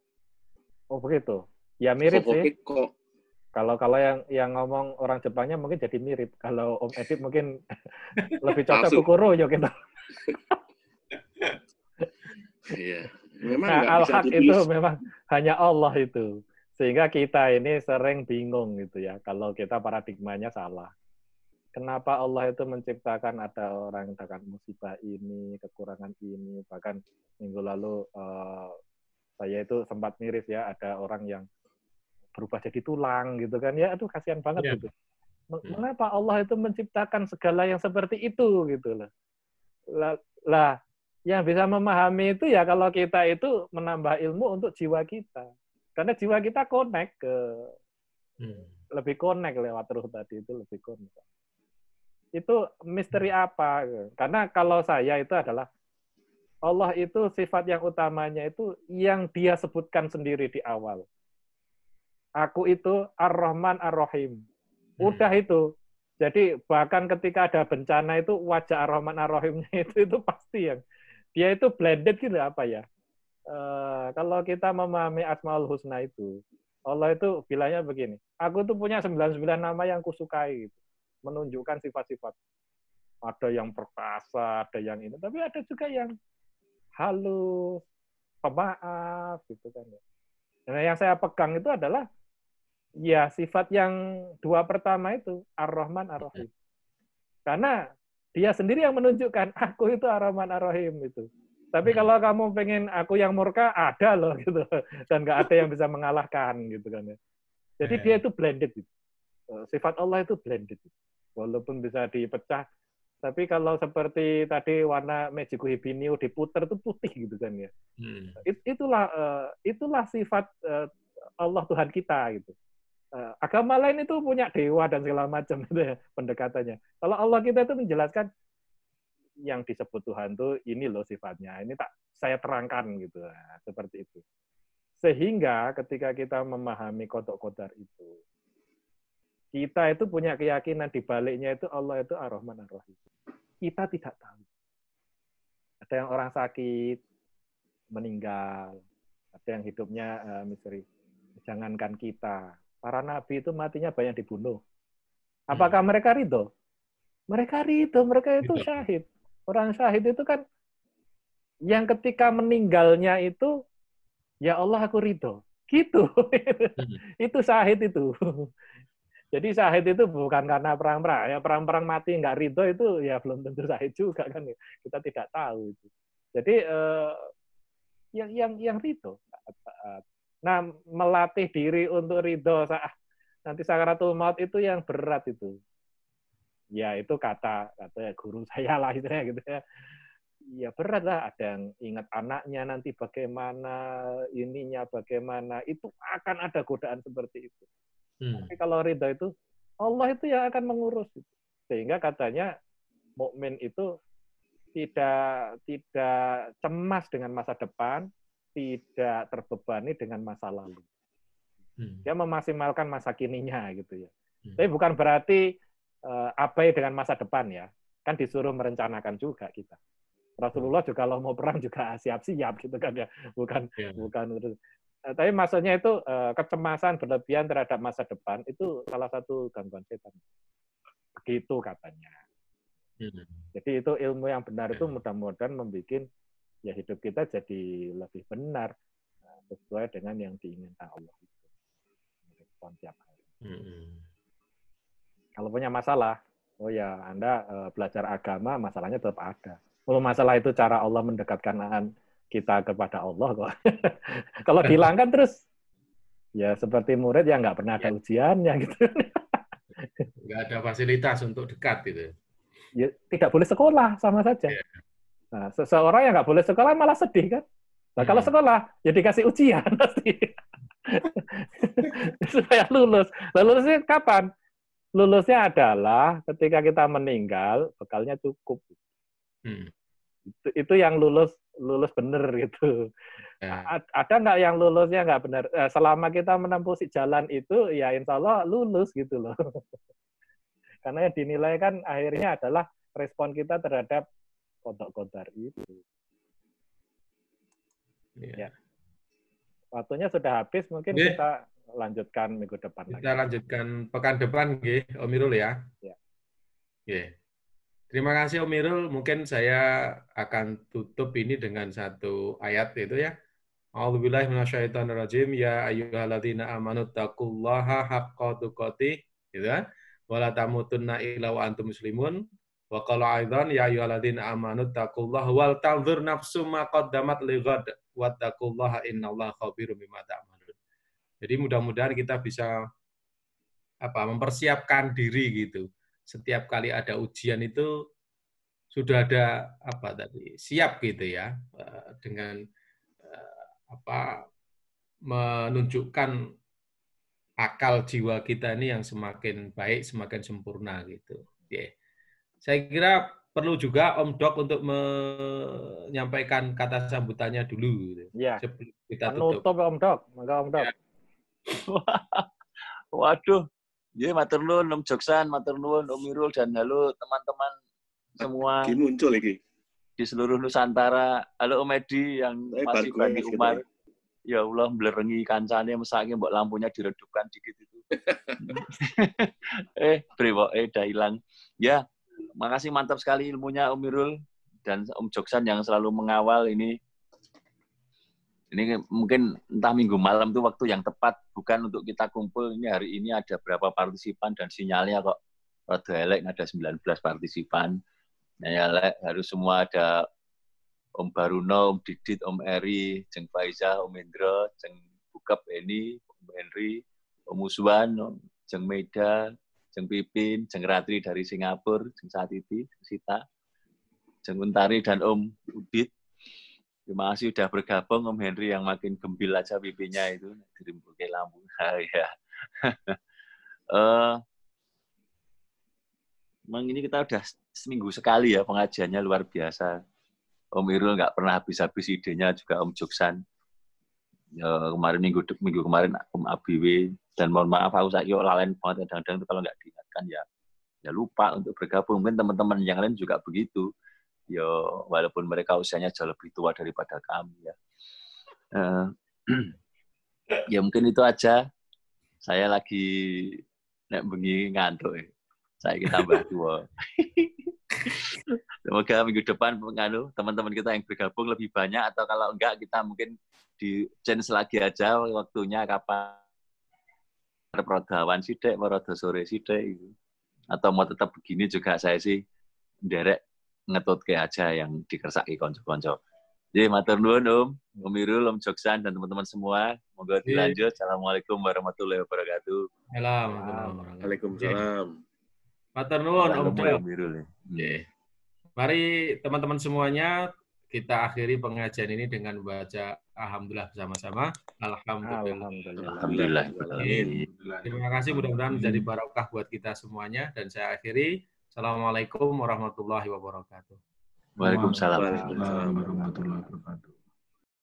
Oh begitu. Ya mirip hohokekko. Sih. Kalau yang ngomong orang Jepangnya mungkin jadi mirip. Kalau Om Edip mungkin lebih cocok kukuruyu gitu. Iya. Memang al-haq itu memang hanya Allah itu. Sehingga kita ini sering bingung gitu ya. Kalau kita paradigmanya salah. Kenapa Allah itu menciptakan ada orang dengan musibah ini, kekurangan ini, bahkan minggu lalu saya itu sempat miris ya, ada orang yang berubah jadi tulang gitu kan ya, aduh kasihan banget gitu. Mengapa Allah itu menciptakan segala yang seperti itu gitu loh. Lah, yang bisa memahami itu ya kalau kita itu menambah ilmu untuk jiwa kita. Karena jiwa kita connect ke lebih connect lewat ruh tadi itu lebih connect. Itu misteri apa? Karena kalau saya itu adalah Allah itu sifat yang utamanya itu yang dia sebutkan sendiri di awal. Aku itu Ar-Rahman Ar-Rahim. Udah itu. Jadi bahkan ketika ada bencana itu wajah Ar-Rahman Ar-Rahimnya itu pasti yang dia itu blended gitu apa ya? Kalau kita memahami Asmaul Husna itu, Allah itu bilangnya begini. Aku tuh punya 99 nama yang kusukai gitu. Menunjukkan sifat-sifat. Ada yang perkasa, ada yang ini, tapi ada juga yang halus, pemaaf, gitu kan. Nah, yang saya pegang itu adalah ya sifat yang dua pertama itu, Ar-Rahman Ar-Rahim. Karena dia sendiri yang menunjukkan aku itu Ar-Rahman Ar-Rahim itu. Tapi kalau kamu pengen aku yang murka, ada loh gitu, dan nggak ada yang bisa mengalahkan gitu kan. Jadi dia itu blended. Gitu. Sifat Allah itu blended. walaupun bisa dipecah. Tapi kalau seperti tadi warna Mejiku Hibiniu diputer itu putih gitu kan ya. Itulah sifat Allah Tuhan kita gitu. Agama lain itu punya dewa dan segala macam gitu ya, pendekatannya. Kalau Allah kita itu menjelaskan yang disebut Tuhan tuh ini loh sifatnya. Ini tak saya terangkan gitu. Nah, seperti itu. Sehingga ketika kita memahami kodok kodar itu, kita itu punya keyakinan di baliknya itu Allah itu Ar-Rahman Ar-Rahim. Kita tidak tahu. Ada yang orang sakit, meninggal. Ada yang hidupnya misteri. Jangankan kita. Para nabi itu matinya banyak dibunuh. Apakah mereka ridho? Mereka ridho. Mereka itu syahid. Orang syahid itu kan yang ketika meninggalnya itu, ya Allah aku ridho. Gitu. Itu syahid itu. Jadi syahid itu bukan karena perang-perang. Ya perang-perang mati nggak ridho itu ya belum tentu syahid juga kan. Kita tidak tahu itu. Jadi yang ridho. Nah, melatih diri untuk ridho saat nanti sakaratul maut itu yang berat itu. Ya itu kata guru saya lah gitu ya. Ya berat lah, ada yang ingat anaknya nanti bagaimana, ininya bagaimana, itu akan ada godaan seperti itu. Tapi kalau ridho itu, Allah itu yang akan mengurus. Sehingga katanya mukmin itu tidak cemas dengan masa depan, tidak terbebani dengan masa lalu. Dia memaksimalkan masa kininya gitu ya. Tapi bukan berarti abai dengan masa depan ya. Kan disuruh merencanakan juga kita. Rasulullah juga kalau mau perang juga siap-siap gitu kan ya. Bukan. Tapi maksudnya itu kecemasan berlebihan terhadap masa depan itu salah satu gangguan setan. Begitu katanya. Jadi itu ilmu yang benar itu mudah-mudahan membuat ya hidup kita jadi lebih benar sesuai dengan yang diinginkan Allah itu. Respon tiap hari. Kalau punya masalah, oh ya Anda belajar agama, masalahnya tetap ada. Kalau masalah itu cara Allah mendekatkan kita kepada Allah kok. Kalau dihilangkan terus, ya seperti murid yang nggak pernah ada ujiannya gitu. Nggak ada fasilitas untuk dekat gitu. Ya, tidak boleh sekolah, sama saja. Nah, seseorang yang nggak boleh sekolah malah sedih kan. Nah, kalau sekolah, ya dikasih ujian pasti. Supaya lulus. Lulusnya kapan? Lulusnya adalah ketika kita meninggal, bekalnya cukup. Itu yang lulus bener gitu. Ada nggak yang lulusnya nggak benar? Selama kita menempuh si jalan itu, ya insya Allah lulus gitu loh. Karena yang dinilai kan akhirnya adalah respon kita terhadap kodok kodar itu. Ya. Waktunya sudah habis, mungkin kita lanjutkan minggu depan. Kita lanjutkan pekan depan, Om Irul ya. Terima kasih Om Irul. Mungkin saya akan tutup ini dengan satu ayat itu ya. A'udzubillahi minasyaitonirrajim. Ya ayyuhalladzina amanu taqullaha haqqa tuqatih, gitu kan? Wa la tamutunna illa wa antum muslimun. Wa qala aidan ya ayyuhalladzina amanu taqullaha wal tanzur nafsum ma qaddamat lighad wattaqullaha innallaha khabirum bima ta'malun. Jadi mudah-mudahan kita bisa mempersiapkan diri gitu. Setiap kali ada ujian itu sudah ada siap gitu ya, dengan menunjukkan akal jiwa kita ini yang semakin baik, semakin sempurna gitu. Saya kira perlu juga Om Dok untuk menyampaikan kata sambutannya dulu gitu. Ya. Sebelum kita tutup Om Dok, maka Om Dok. Ya. Waduh, matur nuwun Om Joksan, matur nuwun Om Irul, dan halo teman-teman semua muncul lagi di seluruh Nusantara. Halo Om Edi yang masih Bani Umar. Ya Allah, blerengi kancane mesake mbok lampunya diredupkan dikit itu. Brewok dah hilang. Ya, makasih mantap sekali ilmunya Om Irul dan Om Joksan yang selalu mengawal ini. Ini mungkin entah minggu malam itu waktu yang tepat, bukan untuk kita kumpul. Ini hari ini ada berapa partisipan dan sinyalnya kok rada elek, ada 19 partisipan. Nah, ya harus semua ada Om Baruno, Om Didit, Om Eri, Jeng Faiza, Om Indra, Jeng Bukap Eni, Om Henry, Om Uswan, Jeng Meda, Jeng Pipin, Jeng Ratri dari Singapura, Jeng Satiti, Sita, Jeng Untari dan Om Udit. Terima kasih sudah bergabung, Om Henry yang makin gembil aja pipinya itu, dirimbuke lampu. Ya. Memang ini kita udah seminggu sekali ya pengajiannya, luar biasa. Om Irul nggak pernah habis-habis idenya, juga Om Joksan. Ya, kemarin minggu kemarin Om Abiwe, dan mohon maaf aku yuk lalen banget kadang-kadang itu kalau nggak diingatkan ya lupa untuk bergabung. Mungkin teman-teman yang lain juga begitu. Ya walaupun mereka usianya jauh lebih tua daripada kami ya. Ya mungkin itu aja. Saya lagi nek bengi ngantuk ya. Saya tambah tua. Semoga minggu depan teman-teman kita yang bergabung lebih banyak, atau kalau enggak kita mungkin di chance lagi aja waktunya kapan perdawan sidik, rodo sore sidik gitu. Atau mau tetap begini juga saya sih nderek ngetutke aja yang dikersaki konco-konco. Jadi matur nuwun Om Irul, Om Joksan dan teman-teman semua. Moga dilanjut. Assalamualaikum warahmatullahi wabarakatuh. Waalaikumsalam. Matur nuwun Om Irul. Mari teman-teman semuanya kita akhiri pengajian ini dengan membaca alhamdulillah bersama-sama. Alhamdulillah. Terima kasih, mudah-mudahan menjadi barokah buat kita semuanya, dan saya akhiri. Assalamualaikum warahmatullahi wabarakatuh. Waalaikumsalam Waalaikumsalam warahmatullahi wabarakatuh.